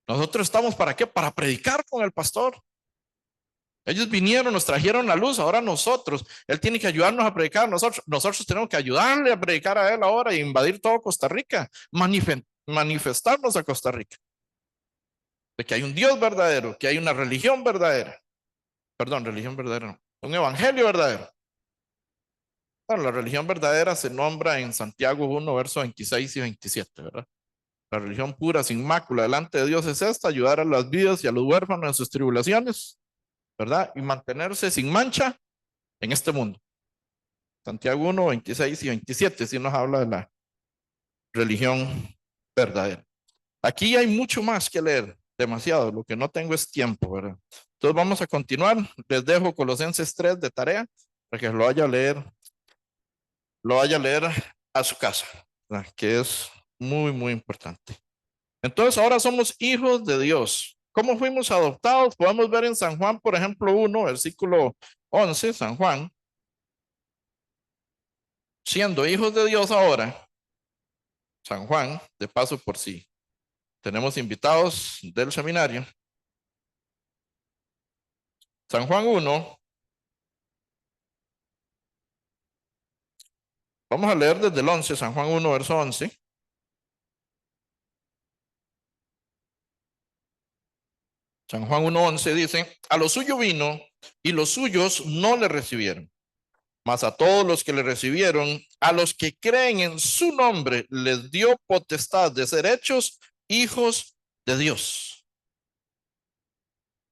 Nosotros estamos ¿para qué? Para predicar con el pastor. Ellos vinieron, nos trajeron la luz, ahora nosotros, Él tiene que ayudarnos a predicar, nosotros tenemos que ayudarle a predicar a Él ahora e invadir todo Costa Rica, manifestarnos a Costa Rica, de que hay un Dios verdadero, que hay una religión verdadera, perdón, religión verdadera no, un evangelio verdadero. Bueno, la religión verdadera se nombra en Santiago 1, versos 26 y 27, ¿verdad? La religión pura, sin mácula, delante de Dios es esta: ayudar a las vidas y a los huérfanos en sus tribulaciones, ¿verdad? Y mantenerse sin mancha en este mundo. Santiago 1, 26 y 27, sí nos habla de la religión verdadera. Aquí hay mucho más que leer, demasiado, lo que no tengo es tiempo, ¿verdad? Entonces vamos a continuar, les dejo Colosenses 3 de tarea, para que lo vaya a leer a su casa, ¿verdad? Que es muy, muy importante. Entonces ahora somos hijos de Dios. ¿Cómo fuimos adoptados? Podemos ver en San Juan, por ejemplo, 1, versículo 11, San Juan, siendo hijos de Dios ahora, San Juan, de paso por si tenemos invitados del seminario. San Juan 1, vamos a leer desde el 11, San Juan 1, verso 11. San Juan 1, 11 dice: a lo suyo vino y los suyos no le recibieron. Mas a todos los que le recibieron, a los que creen en su nombre, les dio potestad de ser hechos hijos de Dios.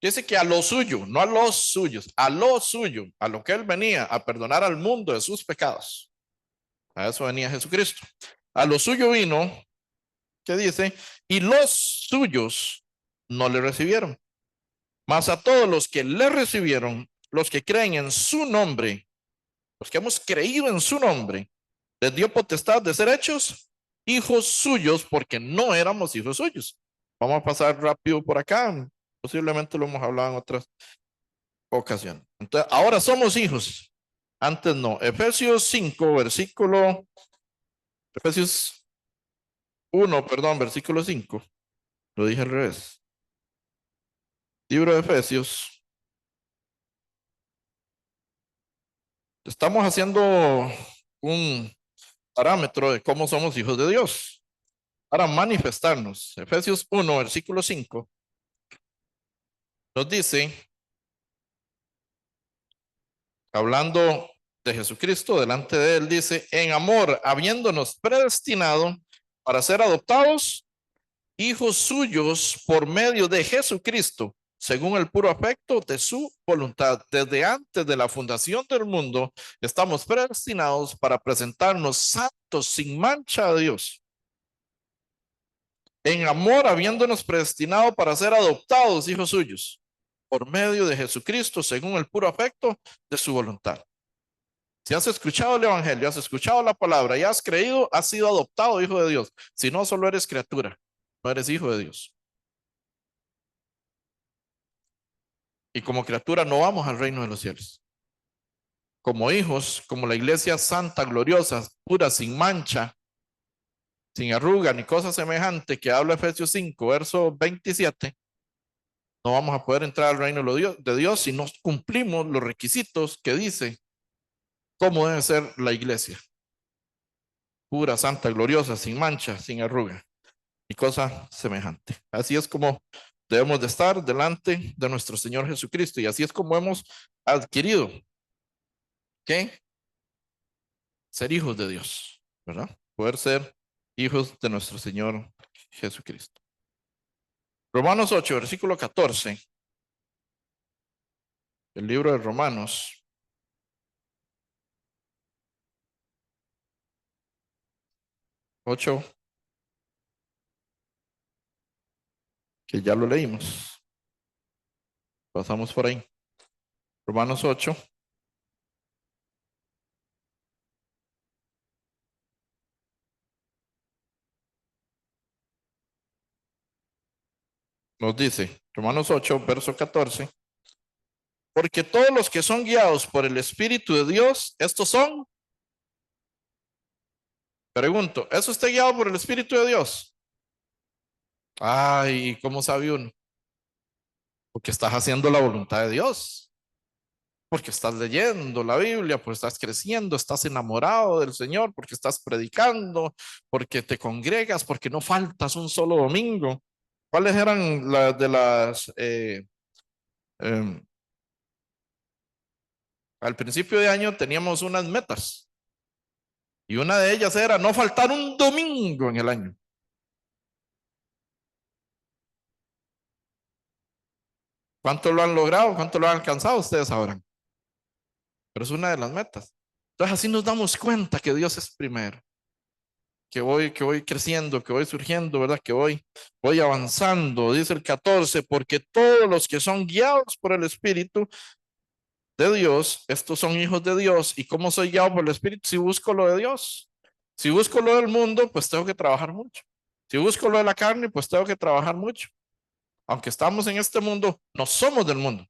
Dice que a lo suyo, no a los suyos, a lo suyo, a lo que él venía a perdonar al mundo de sus pecados. A eso venía Jesucristo. A lo suyo vino, que dice, y los suyos no le recibieron. Mas a todos los que le recibieron, los que creen en su nombre, los que hemos creído en su nombre, les dio potestad de ser hechos hijos suyos, porque no éramos hijos suyos. Vamos a pasar rápido por acá. Posiblemente lo hemos hablado en otras ocasiones. Entonces, ahora somos hijos. Antes no. Efesios 5, Efesios 1, perdón, versículo 5. Lo dije al revés. Libro de Efesios. Estamos haciendo un parámetro de cómo somos hijos de Dios para manifestarnos. Efesios 1, versículo 5 nos dice, hablando de Jesucristo, delante de él, dice, en amor, habiéndonos predestinado para ser adoptados hijos suyos por medio de Jesucristo, según el puro afecto de su voluntad. Desde antes de la fundación del mundo, estamos predestinados para presentarnos santos sin mancha a Dios. En amor, habiéndonos predestinado para ser adoptados hijos suyos, por medio de Jesucristo, según el puro afecto de su voluntad. Si has escuchado el evangelio, has escuchado la palabra y has creído, has sido adoptado hijo de Dios. Si no, solo eres criatura, no eres hijo de Dios. Y como criatura no vamos al reino de los cielos. Como hijos, como la iglesia santa, gloriosa, pura, sin mancha, sin arruga ni cosa semejante que habla Efesios 5, verso 27, no vamos a poder entrar al reino de Dios si no cumplimos los requisitos que dice cómo debe ser la iglesia. pura, santa, gloriosa, sin mancha, sin arruga y cosa semejante. Así es como debemos de estar delante de nuestro Señor Jesucristo y así es como hemos adquirido que ser hijos de Dios, ¿verdad? Poder ser hijos de nuestro Señor Jesucristo. Romanos 8, versículo 14. El libro de Romanos 8, que ya lo leímos. Pasamos por ahí. Romanos 8. Nos dice, Romanos 8, verso 14, porque todos los que son guiados por el Espíritu de Dios, estos son, pregunto, ¿es usted guiado por el Espíritu de Dios? Ay, ¿cómo sabe uno? Porque estás haciendo la voluntad de Dios, porque estás leyendo la Biblia, porque estás creciendo, estás enamorado del Señor, porque estás predicando, porque te congregas, porque no faltas un solo domingo. ¿Cuáles eran las de las em, al principio de año teníamos unas metas y una de ellas era no faltar un domingo en el año? ¿Cuánto lo han logrado? ¿Cuánto lo han alcanzado? Ustedes sabrán. Pero es una de las metas. Entonces así nos damos cuenta que Dios es primero, que voy creciendo, que voy surgiendo, ¿verdad? Que voy avanzando. Dice el 14, porque todos los que son guiados por el Espíritu de Dios, estos son hijos de Dios. ¿Y cómo soy guiado por el Espíritu? Si busco lo de Dios. Si busco lo del mundo, pues tengo que trabajar mucho. Si busco lo de la carne, pues tengo que trabajar mucho. Aunque estamos en este mundo, no somos del mundo.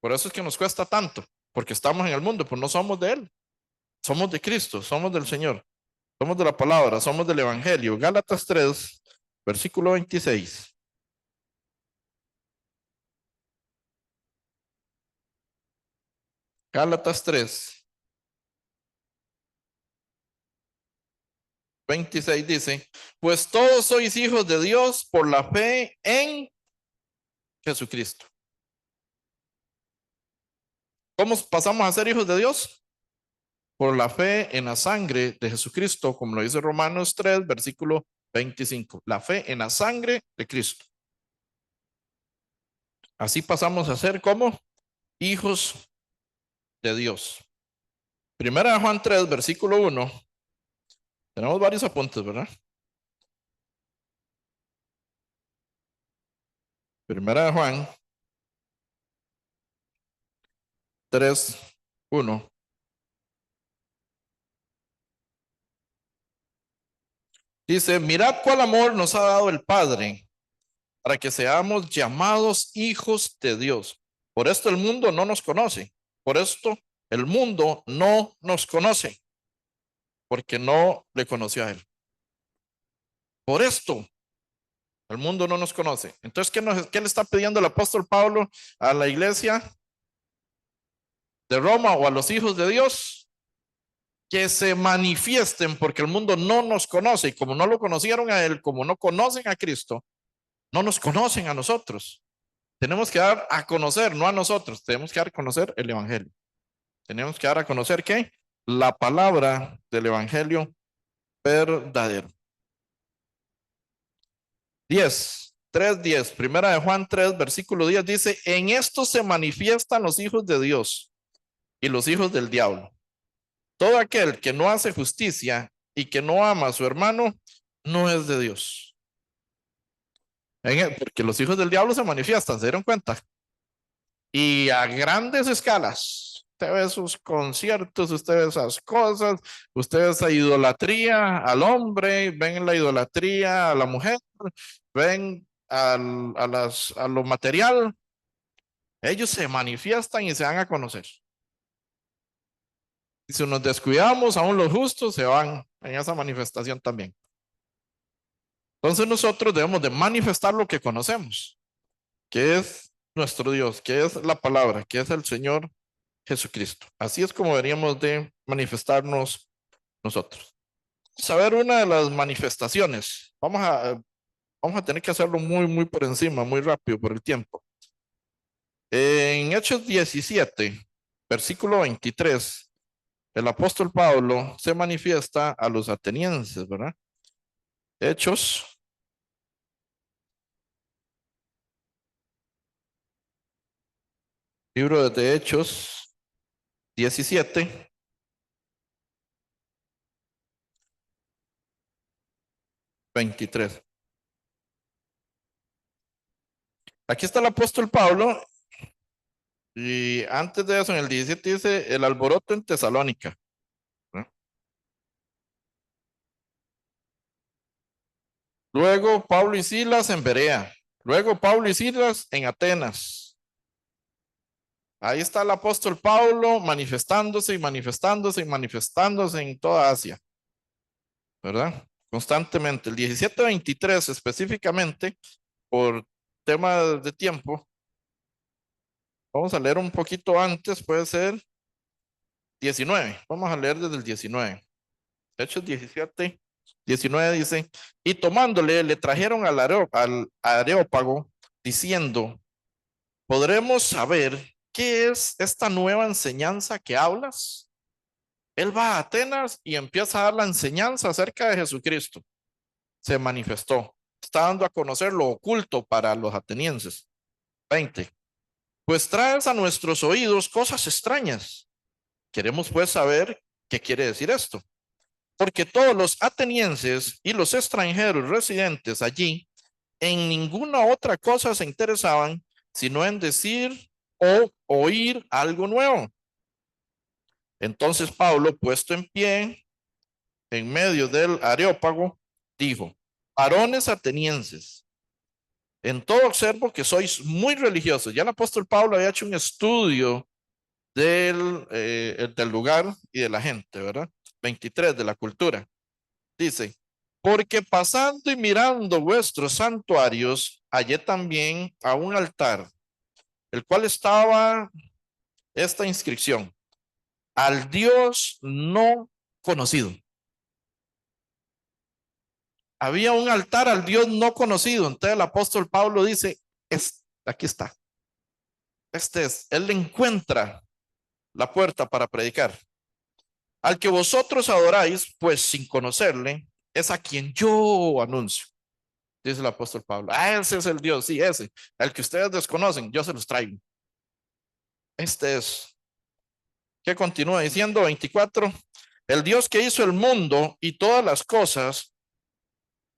Por eso es que nos cuesta tanto, porque estamos en el mundo, pues no somos de Él. Somos de Cristo, somos del Señor, somos de la palabra, somos del Evangelio. Gálatas 3, versículo 26. Gálatas 3, 26 dice, pues todos sois hijos de Dios por la fe en Jesucristo. ¿Cómo pasamos a ser hijos de Dios? Por la fe en la sangre de Jesucristo, como lo dice Romanos 3, versículo 25. La fe en la sangre de Cristo. Así pasamos a ser como hijos de Dios. Primera de Juan 3, versículo 1. Tenemos varios apuntes, ¿verdad? Primera de Juan 3, 1. Dice, mirad cuál amor nos ha dado el Padre para que seamos llamados hijos de Dios. Por esto el mundo no nos conoce. Por esto el mundo no nos conoce, porque no le conoció a Él. Por esto el mundo no nos conoce. Entonces, ¿qué le está pidiendo el apóstol Pablo a la iglesia de Roma o a los hijos de Dios? Que se manifiesten, porque el mundo no nos conoce y como no lo conocieron a Él, como no conocen a Cristo, no nos conocen a nosotros. Tenemos que dar a conocer, no a nosotros, tenemos que dar a conocer el Evangelio. Tenemos que dar a conocer ¿qué? La palabra del Evangelio verdadero. 10, 3, 10, primera de Juan 3, versículo 10 dice, en esto se manifiestan los hijos de Dios y los hijos del diablo. Todo aquel que no hace justicia y que no ama a su hermano, no es de Dios. Porque los hijos del diablo se manifiestan, ¿se dieron cuenta? Y a grandes escalas. Usted ve sus conciertos, usted ve esas cosas, usted ve esa idolatría al hombre, ven la idolatría a la mujer, ven a lo material. Ellos se manifiestan y se dan a conocer. Y si nos descuidamos, aún los justos se van en esa manifestación también. Entonces nosotros debemos de manifestar lo que conocemos, que es nuestro Dios, que es la palabra, que es el Señor Jesucristo. Así es como deberíamos de manifestarnos nosotros. Saber una de las manifestaciones. Vamos a tener que hacerlo muy por encima, muy rápido por el tiempo. En Hechos 17, versículo 23, el apóstol Pablo se manifiesta a los atenienses, ¿verdad? Hechos, libro de Hechos 17, 23. Aquí está el apóstol Pablo y antes de eso en el 17 dice el alboroto en Tesalónica, ¿no? Luego Pablo y Silas en Berea. Luego Pablo y Silas en Atenas. Ahí está el apóstol Pablo manifestándose y manifestándose y manifestándose en toda Asia, ¿verdad? Constantemente. El 17-23 específicamente, por temas de tiempo, vamos a leer un poquito antes, puede ser 19. Vamos a leer desde el 19. Hechos 17-19 dice, y tomándole, le trajeron al Areópago, diciendo, ¿podremos saber qué es esta nueva enseñanza que hablas? Él va a Atenas y empieza a dar la enseñanza acerca de Jesucristo. Se manifestó. Está dando a conocer lo oculto para los atenienses. 20. Pues traes a nuestros oídos cosas extrañas. Queremos pues saber qué quiere decir esto. Porque todos los atenienses y los extranjeros residentes allí en ninguna otra cosa se interesaban, sino en decir o oír algo nuevo. Entonces Pablo, puesto en pie en medio del Areópago, dijo, varones atenienses, en todo observo que sois muy religiosos. Ya el apóstol Pablo había hecho un estudio del lugar y de la gente, ¿verdad? 23 de la cultura. Dice, porque pasando y mirando vuestros santuarios, hallé también a un altar, el cual estaba esta inscripción, al Dios no conocido. Había un altar al Dios no conocido. Entonces el apóstol Pablo dice, aquí está. Este es, él encuentra la puerta para predicar. Al que vosotros adoráis, pues sin conocerle, es a quien yo anuncio. Dice el apóstol Pablo. Ah, ese es el Dios, sí, ese. El que ustedes desconocen, yo se los traigo. Este es. ¿Qué continúa diciendo? 24. El Dios que hizo el mundo y todas las cosas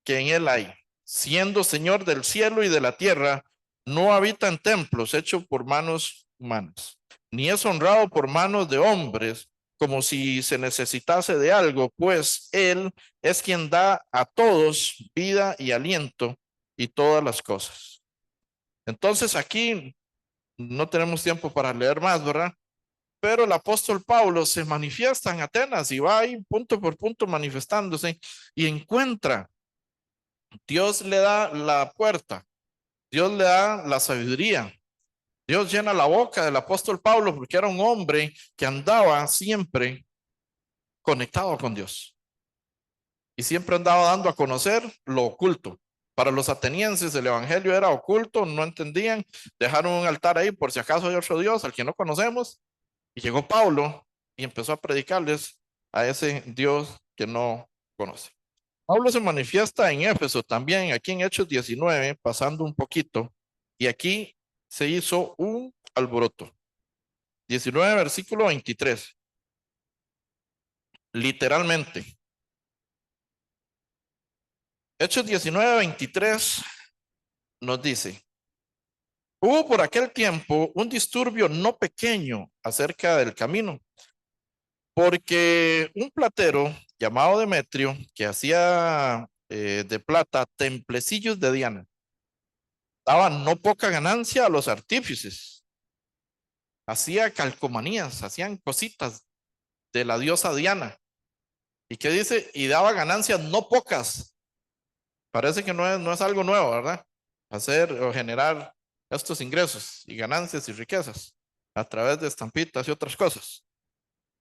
que en él hay, siendo Señor del cielo y de la tierra, no habita en templos hechos por manos humanas, ni es honrado por manos de hombres, como si se necesitase de algo, pues Él es quien da a todos vida y aliento y todas las cosas. Entonces aquí no tenemos tiempo para leer más, ¿verdad? Pero el apóstol Pablo se manifiesta en Atenas y va ahí punto por punto manifestándose y encuentra. Dios le da la puerta, Dios le da la sabiduría, Dios llena la boca del apóstol Pablo porque era un hombre que andaba siempre conectado con Dios y siempre andaba dando a conocer lo oculto. Para los atenienses el evangelio era oculto, no entendían, dejaron un altar ahí por si acaso hay otro Dios al que no conocemos y llegó Pablo y empezó a predicarles a ese Dios que no conoce. Pablo se manifiesta en Éfeso también, aquí en Hechos 19, pasando un poquito, y aquí se hizo un alboroto. 19, versículo 23. Literalmente. Hechos 19, 23 nos dice, hubo por aquel tiempo un disturbio no pequeño acerca del camino, porque un platero llamado Demetrio, que hacía de plata templecillos de Diana, daba no poca ganancia a los artífices, hacía calcomanías, hacían cositas de la diosa Diana. ¿Y qué dice? Y daba ganancias no pocas. Parece que no es algo nuevo, ¿verdad? Hacer o generar estos ingresos y ganancias y riquezas a través de estampitas y otras cosas.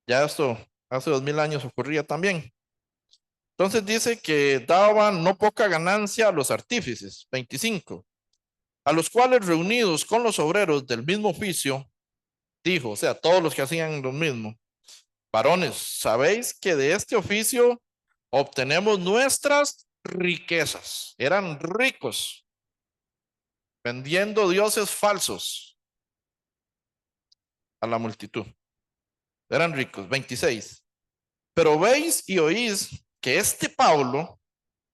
Ya esto Hace 2000 años ocurría también. Entonces dice que daban no poca ganancia a los artífices, 25, a los cuales reunidos con los obreros del mismo oficio, dijo, o sea, todos los que hacían lo mismo, varones, sabéis que de este oficio obtenemos nuestras riquezas. Eran ricos, vendiendo dioses falsos a la multitud. Eran ricos, 26. Pero veis y oís que este Pablo,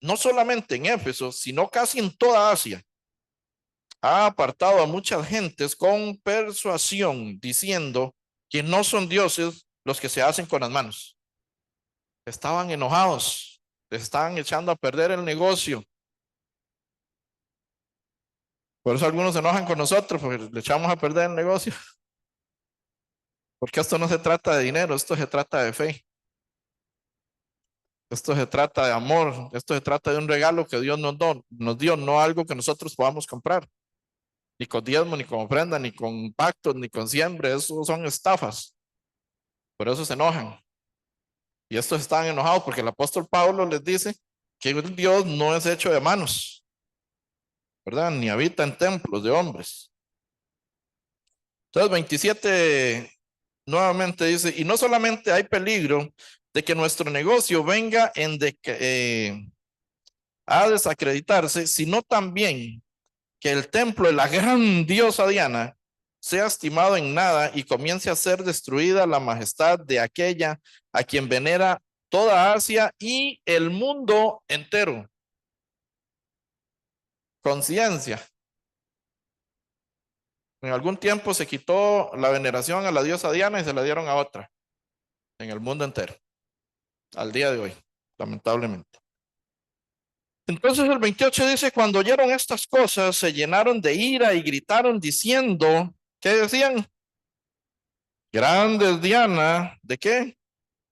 no solamente en Éfeso, sino casi en toda Asia, ha apartado a muchas gentes con persuasión, diciendo que no son dioses los que se hacen con las manos. Estaban enojados, les estaban echando a perder el negocio. Por eso algunos se enojan con nosotros, porque le echamos a perder el negocio. Porque esto no se trata de dinero, esto se trata de fe. Esto se trata de amor, esto se trata de un regalo que Dios nos dio, no algo que nosotros podamos comprar. Ni con diezmo, ni con ofrenda, ni con pactos, ni con siembra, eso son estafas. Por eso se enojan. Y estos están enojados porque el apóstol Pablo les dice que Dios no es hecho de manos, ¿verdad? Ni habita en templos de hombres. Entonces, 27 nuevamente dice, y no solamente hay peligro de que nuestro negocio venga a desacreditarse, sino también que el templo de la gran diosa Diana sea estimado en nada y comience a ser destruida la majestad de aquella a quien venera toda Asia y el mundo entero. Conciencia. En algún tiempo se quitó la veneración a la diosa Diana y se la dieron a otra en el mundo entero, al día de hoy, lamentablemente. Entonces el 28 dice, cuando oyeron estas cosas, se llenaron de ira y gritaron diciendo, ¿qué decían? Grande es Diana, ¿de qué?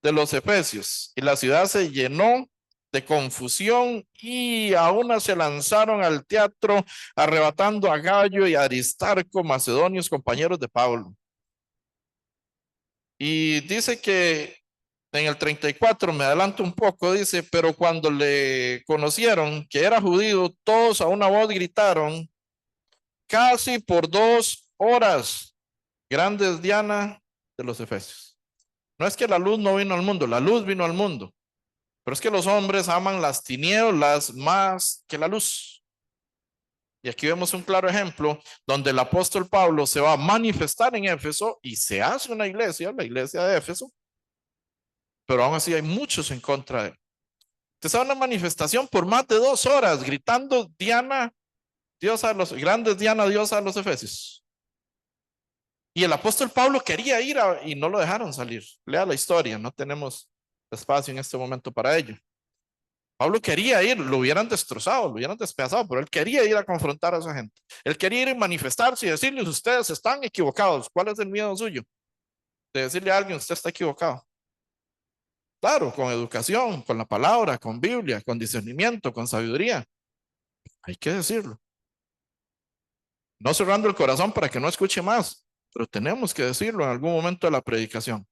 De los efesios. Y la ciudad se llenó de confusión y aún se lanzaron al teatro arrebatando a Gallo y a Aristarco, macedonios, compañeros de Pablo. Y dice que en el 34, me adelanto un poco, dice, pero cuando le conocieron que era judío, todos a una voz gritaron, casi por 2 horas, grande es Diana de los efesios. No es que la luz no vino al mundo, la luz vino al mundo, pero es que los hombres aman las tinieblas más que la luz. Y aquí vemos un claro ejemplo donde el apóstol Pablo se va a manifestar en Éfeso y se hace una iglesia, la iglesia de Éfeso, pero aún así hay muchos en contra de él. Entonces, una manifestación por más de 2 horas gritando Diana, diosa de los grandes, Diana, diosa de los efesios. Y el apóstol Pablo quería ir y no lo dejaron salir. Lea la historia, no tenemos espacio en este momento para ello. Pablo quería ir, lo hubieran destrozado, lo hubieran despedazado, pero él quería ir a confrontar a esa gente. Él quería ir y manifestarse y decirles, ustedes están equivocados. ¿Cuál es el miedo suyo? De decirle a alguien, usted está equivocado. Claro, con educación, con la palabra, con Biblia, con discernimiento, con sabiduría. Hay que decirlo. No cerrando el corazón para que no escuche más, pero tenemos que decirlo en algún momento de la predicación.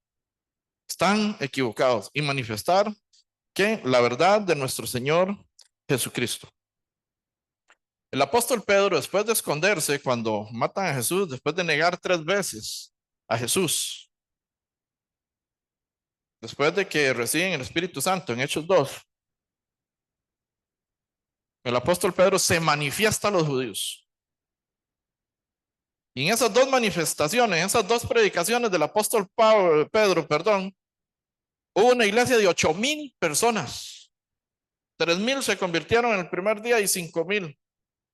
Están equivocados y manifestar que la verdad de nuestro Señor Jesucristo. El apóstol Pedro, después de esconderse cuando matan a Jesús, después de negar 3 veces a Jesús, después de que reciben el Espíritu Santo en Hechos 2, el apóstol Pedro se manifiesta a los judíos. Y en esas 2 manifestaciones, en esas 2 predicaciones del apóstol Pedro, hubo una iglesia de 8,000 personas. 3,000 se convirtieron en el primer día y 5,000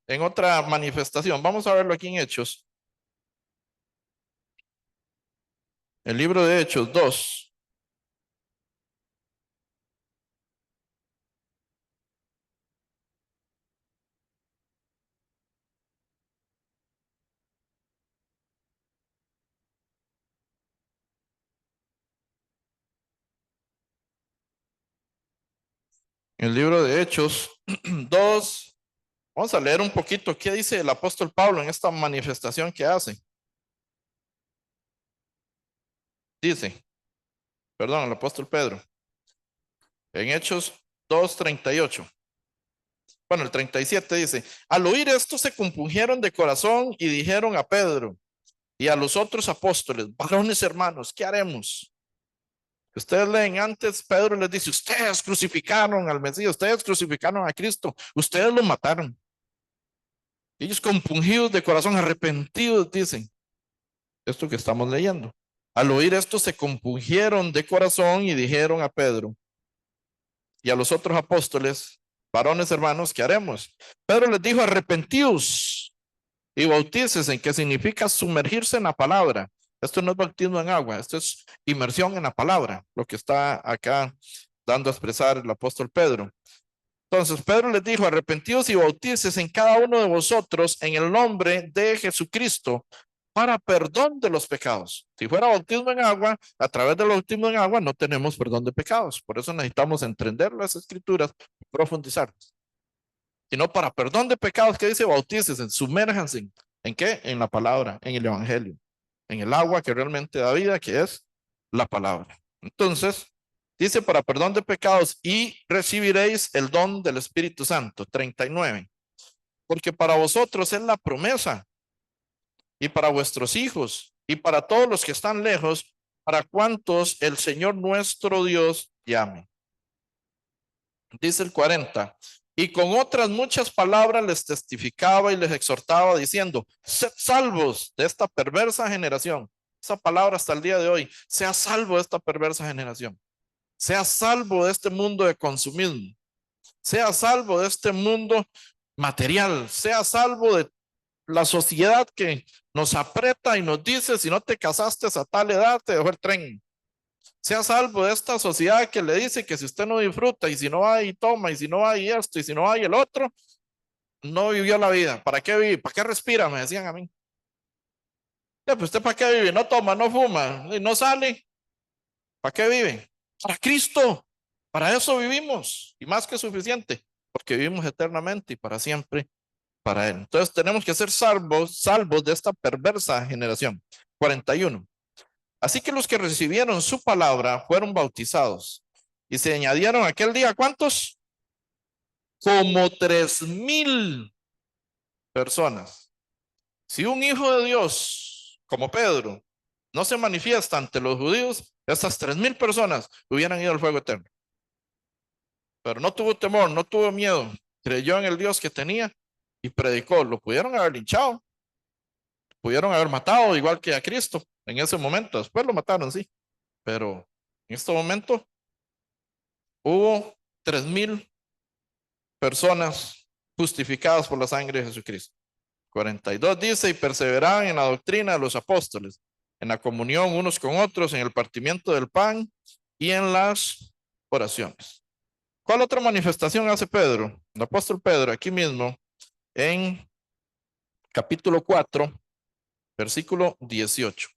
en otra manifestación. Vamos a verlo aquí en Hechos. El libro de Hechos 2. El libro de Hechos 2. Vamos a leer un poquito qué dice el apóstol Pablo en esta manifestación que hace. Dice, perdón, el apóstol Pedro, en Hechos 2:38. Bueno, el 37 dice, al oír esto se compungieron de corazón y dijeron a Pedro y a los otros apóstoles, varones hermanos, ¿qué haremos? Ustedes leen antes, Pedro les dice, ustedes crucificaron al Mesías, ustedes crucificaron a Cristo, ustedes lo mataron. Ellos compungidos de corazón, arrepentidos, dicen, esto que estamos leyendo. Al oír esto se compungieron de corazón y dijeron a Pedro y a los otros apóstoles, varones hermanos, ¿qué haremos? Pedro les dijo, arrepentidos y bautícese, que significa sumergirse en la palabra. Esto no es bautismo en agua, esto es inmersión en la palabra, lo que está acá dando a expresar el apóstol Pedro. Entonces Pedro les dijo, arrepentidos y bautícese en cada uno de vosotros en el nombre de Jesucristo para perdón de los pecados. Si fuera bautismo en agua, a través del bautismo en agua no tenemos perdón de pecados. Por eso necesitamos entender las escrituras, profundizar. Sino para perdón de pecados, ¿qué dice? Bautícese, sumérjanse. ¿En qué? En la palabra, en el evangelio, en el agua que realmente da vida, que es la palabra. Entonces, dice para perdón de pecados y recibiréis el don del Espíritu Santo. 39. Porque para vosotros es la promesa y para vuestros hijos y para todos los que están lejos, para cuantos el Señor nuestro Dios llame. Dice el 40. Y con otras muchas palabras les testificaba y les exhortaba diciendo, sed salvos de esta perversa generación. Esa palabra hasta el día de hoy, sea salvo de esta perversa generación. Sea salvo de este mundo de consumismo. Sea salvo de este mundo material. Sea salvo de la sociedad que nos aprieta y nos dice, si no te casaste a tal edad, te dejó el tren. Sea salvo de esta sociedad que le dice que si usted no disfruta y si no hay toma y si no hay esto y si no hay el otro, no vivió la vida. ¿Para qué vive? ¿Para qué respira? Me decían a mí. Ya, pues usted ¿para qué vive? No toma, no fuma y no sale. ¿Para qué vive? Para Cristo. Para eso vivimos y más que suficiente, porque vivimos eternamente y para siempre para Él. Entonces tenemos que ser salvos de esta perversa generación. 41. Así que los que recibieron su palabra fueron bautizados y se añadieron aquel día, ¿cuántos? Como 3,000 personas. Si un hijo de Dios, como Pedro, no se manifiesta ante los judíos, estas 3,000 personas hubieran ido al fuego eterno. Pero no tuvo temor, no tuvo miedo, creyó en el Dios que tenía y predicó. Lo pudieron haber linchado, pudieron haber matado igual que a Cristo en ese momento. Después lo mataron, sí. Pero en este momento hubo 3,000 personas justificadas por la sangre de Jesucristo. 42 dice, y perseveraban en la doctrina de los apóstoles, en la comunión unos con otros, en el partimiento del pan y en las oraciones. ¿Cuál otra manifestación hace Pedro? El apóstol Pedro, aquí mismo, en capítulo 4, versículo 18.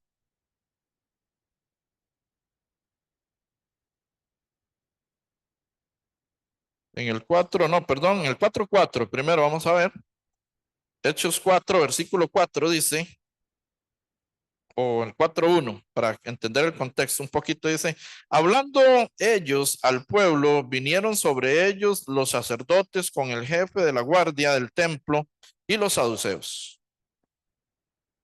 En el 4, no, perdón, en el 4:4, primero vamos a ver. Hechos 4, versículo 4 dice, o el 4:1, para entender el contexto un poquito, dice, hablando ellos al pueblo, vinieron sobre ellos los sacerdotes con el jefe de la guardia del templo y los saduceos,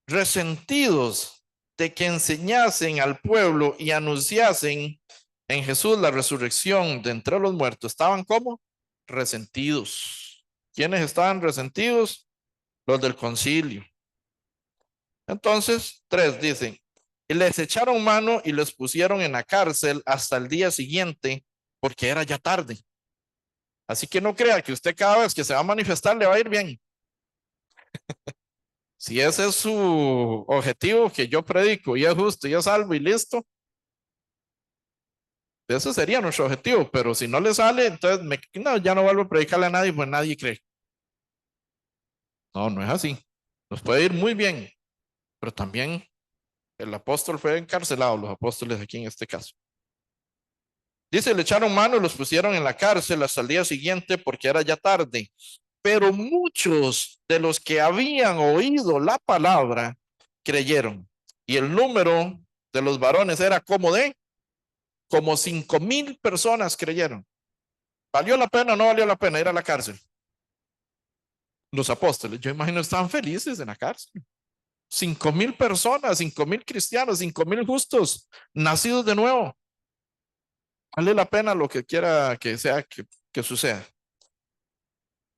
resentidos de que enseñasen al pueblo y anunciasen en Jesús la resurrección de entre los muertos. Estaban como resentidos. ¿Quiénes estaban resentidos? Los del concilio. Entonces, 3 dicen, y les echaron mano y les pusieron en la cárcel hasta el día siguiente, porque era ya tarde. Así que no crea que usted cada vez que se va a manifestar le va a ir bien. Si ese es su objetivo, que yo predico y es justo y es salvo y listo, ese sería nuestro objetivo. Pero si no le sale, entonces no, ya no vuelvo a predicarle a nadie, pues nadie cree. No, no es así. Nos puede ir muy bien, pero también el apóstol fue encarcelado, los apóstoles aquí en este caso. Dice, le echaron mano y los pusieron en la cárcel hasta el día siguiente porque era ya tarde. Pero muchos de los que habían oído la palabra creyeron. Y el número de los varones era como de Como 5,000 personas creyeron. ¿Valió la pena o no valió la pena ir a la cárcel? Los apóstoles, yo imagino, estaban felices en la cárcel. 5,000 personas, 5,000 cristianos, 5,000 justos, nacidos de nuevo. Vale la pena lo que quiera que sea que suceda.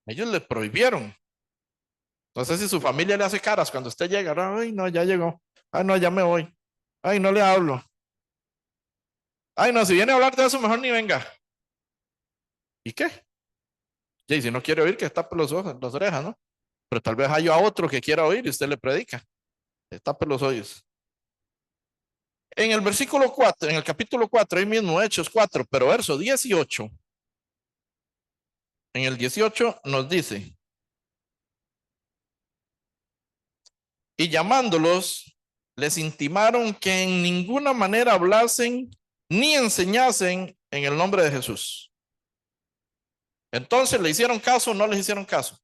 Ellos le prohibieron. No sé si su familia le hace caras cuando usted llega. Ay, no, ya llegó. Ay, no, ya me voy. Ay, no le hablo. Ay, no, si viene a hablar de eso, mejor ni venga. ¿Y qué? Y si no quiere oír, que tape los ojos, las orejas, ¿no? Pero tal vez haya otro que quiera oír y usted le predica. Le tape los oídos. En el versículo 4, en el capítulo 4, ahí mismo, Hechos 4, pero verso 18. En el 18 nos dice, y llamándolos, les intimaron que en ninguna manera hablasen ni enseñasen en el nombre de Jesús. Entonces, ¿le hicieron caso o no les hicieron caso?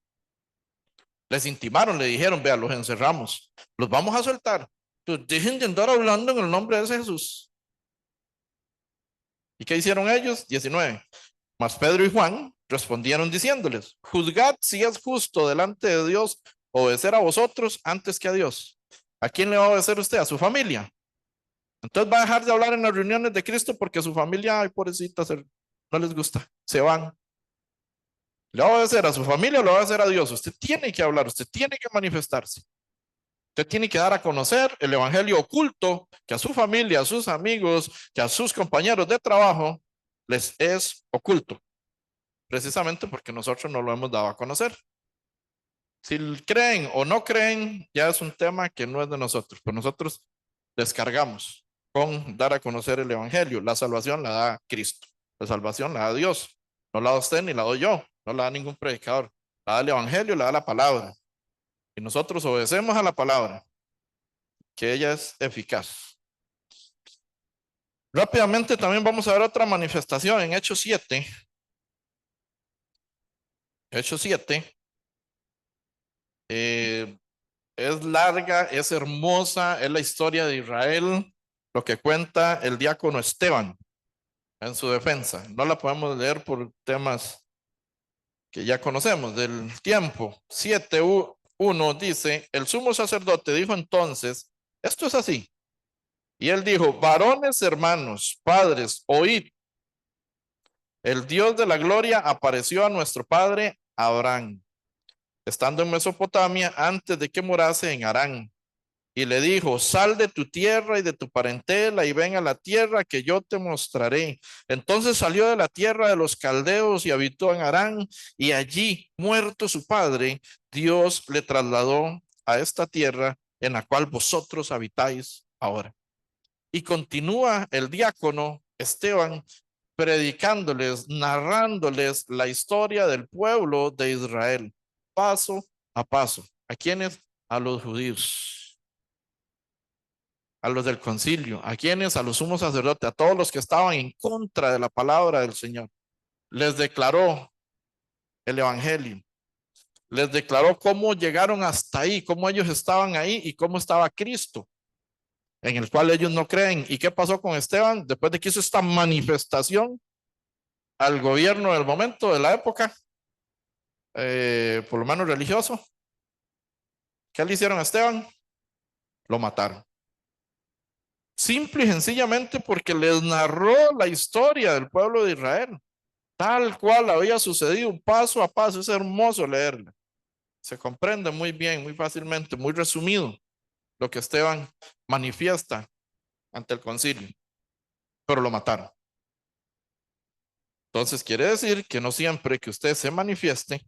Les intimaron, le dijeron, vea, los encerramos, los vamos a soltar. Entonces, dejen de andar hablando en el nombre de ese Jesús. ¿Y qué hicieron ellos? 19. Mas Pedro y Juan respondieron diciéndoles, juzgad si es justo delante de Dios obedecer a vosotros antes que a Dios. ¿A quién le va a obedecer usted? A su familia. Entonces va a dejar de hablar en las reuniones de Cristo porque su familia, ay, pobrecita, no les gusta, se van. ¿Le va a obedecer a su familia o le va a obedecer a Dios? Usted tiene que hablar, usted tiene que manifestarse. Usted tiene que dar a conocer el evangelio oculto que a su familia, a sus amigos, que a sus compañeros de trabajo les es oculto. Precisamente porque nosotros no lo hemos dado a conocer. Si creen o no creen, ya es un tema que no es de nosotros, pero nosotros descargamos con dar a conocer el evangelio. La salvación la da Cristo, la salvación la da Dios, no la da usted ni la doy yo, no la da ningún predicador, la da el evangelio, la da la palabra. Y nosotros obedecemos a la palabra, que ella es eficaz. Rápidamente también vamos a ver otra manifestación en Hechos 7. Hechos 7. Es larga, es hermosa, es la historia de Israel, lo que cuenta el diácono Esteban en su defensa. No la podemos leer por temas que ya conocemos del tiempo. 7:1 dice, el sumo sacerdote dijo entonces, esto es así. Y él dijo, varones hermanos, padres, oíd, el Dios de la gloria apareció a nuestro padre Abraham, estando en Mesopotamia antes de que morase en Harán. Y le dijo, sal de tu tierra y de tu parentela y ven a la tierra que yo te mostraré. Entonces salió de la tierra de los caldeos y habitó en Harán, y allí, muerto su padre, Dios le trasladó a esta tierra en la cual vosotros habitáis ahora. Y continúa el diácono Esteban predicándoles, narrándoles la historia del pueblo de Israel, paso a paso. ¿A quiénes? A los judíos, a los del concilio. ¿A quiénes? A los sumos sacerdotes, a todos los que estaban en contra de la palabra del Señor. Les declaró el evangelio. Les declaró cómo llegaron hasta ahí, cómo ellos estaban ahí y cómo estaba Cristo, en el cual ellos no creen. ¿Y qué pasó con Esteban? Después de que hizo esta manifestación al gobierno del momento, de la época, por lo menos religioso, ¿qué le hicieron a Esteban? Lo mataron. Simple y sencillamente porque les narró la historia del pueblo de Israel, tal cual había sucedido paso a paso. Es hermoso leerla. Se comprende muy bien, muy fácilmente, muy resumido lo que Esteban manifiesta ante el concilio, pero lo mataron. Entonces quiere decir que no siempre que usted se manifieste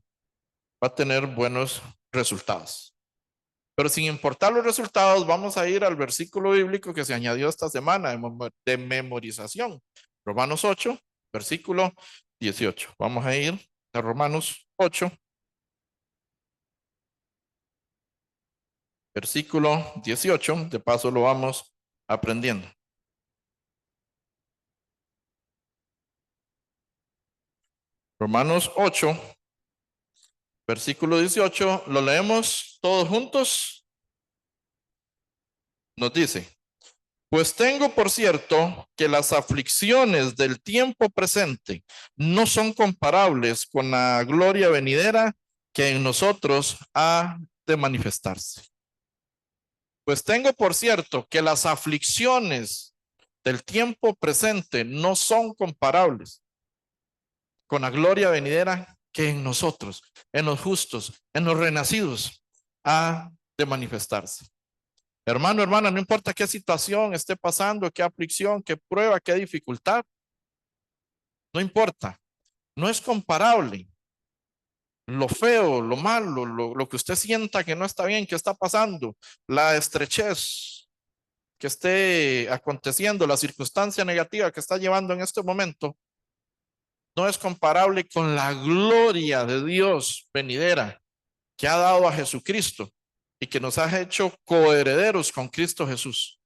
va a tener buenos resultados. Pero sin importar los resultados, vamos a ir al versículo bíblico que se añadió esta semana de memorización. Romanos 8, versículo 18. Vamos a ir a Romanos 8, versículo 18. De paso lo vamos aprendiendo. Romanos 8, versículo 18. Lo leemos todos juntos. Nos dice, Pues tengo por cierto que las aflicciones del tiempo presente no son comparables con la gloria venidera que en nosotros ha de manifestarse. Pues tengo por cierto que las aflicciones del tiempo presente no son comparables con la gloria venidera que en nosotros, en los justos, en los renacidos, ha de manifestarse. Hermano, hermana, no importa qué situación esté pasando, qué aflicción, qué prueba, qué dificultad, no importa, no es comparable. Lo feo, lo malo, lo que usted sienta que no está bien, que está pasando, la estrechez que esté aconteciendo, la circunstancia negativa que está llevando en este momento, no es comparable con la gloria de Dios venidera que ha dado a Jesucristo y que nos ha hecho coherederos con Cristo Jesús,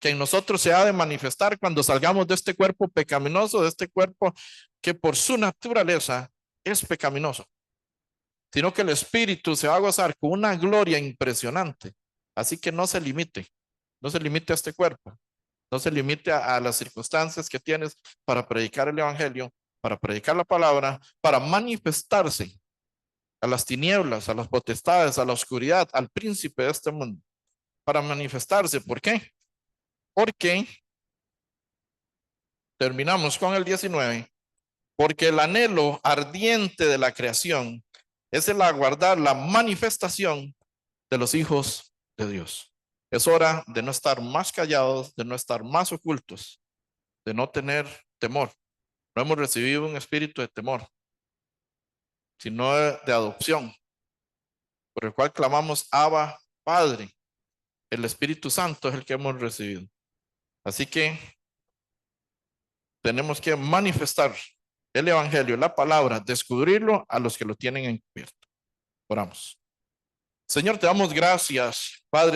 que en nosotros se ha de manifestar cuando salgamos de este cuerpo pecaminoso, de este cuerpo que por su naturaleza es pecaminoso, sino que el Espíritu se va a gozar con una gloria impresionante. Así que no se limite, no se limite a este cuerpo, no se limite a las circunstancias que tienes para predicar el Evangelio, para predicar la palabra, para manifestarse a las tinieblas, a las potestades, a la oscuridad, al príncipe de este mundo, para manifestarse. ¿Por qué? Porque terminamos con el 19, porque el anhelo ardiente de la creación es el aguardar la manifestación de los hijos de Dios. Es hora de no estar más callados, de no estar más ocultos, de no tener temor. No hemos recibido un espíritu de temor, sino de adopción, por el cual clamamos Abba, Padre. El Espíritu Santo es el que hemos recibido. Así que tenemos que manifestar el Evangelio, la palabra, descubrirlo a los que lo tienen encubierto. Oramos. Señor, te damos gracias, Padre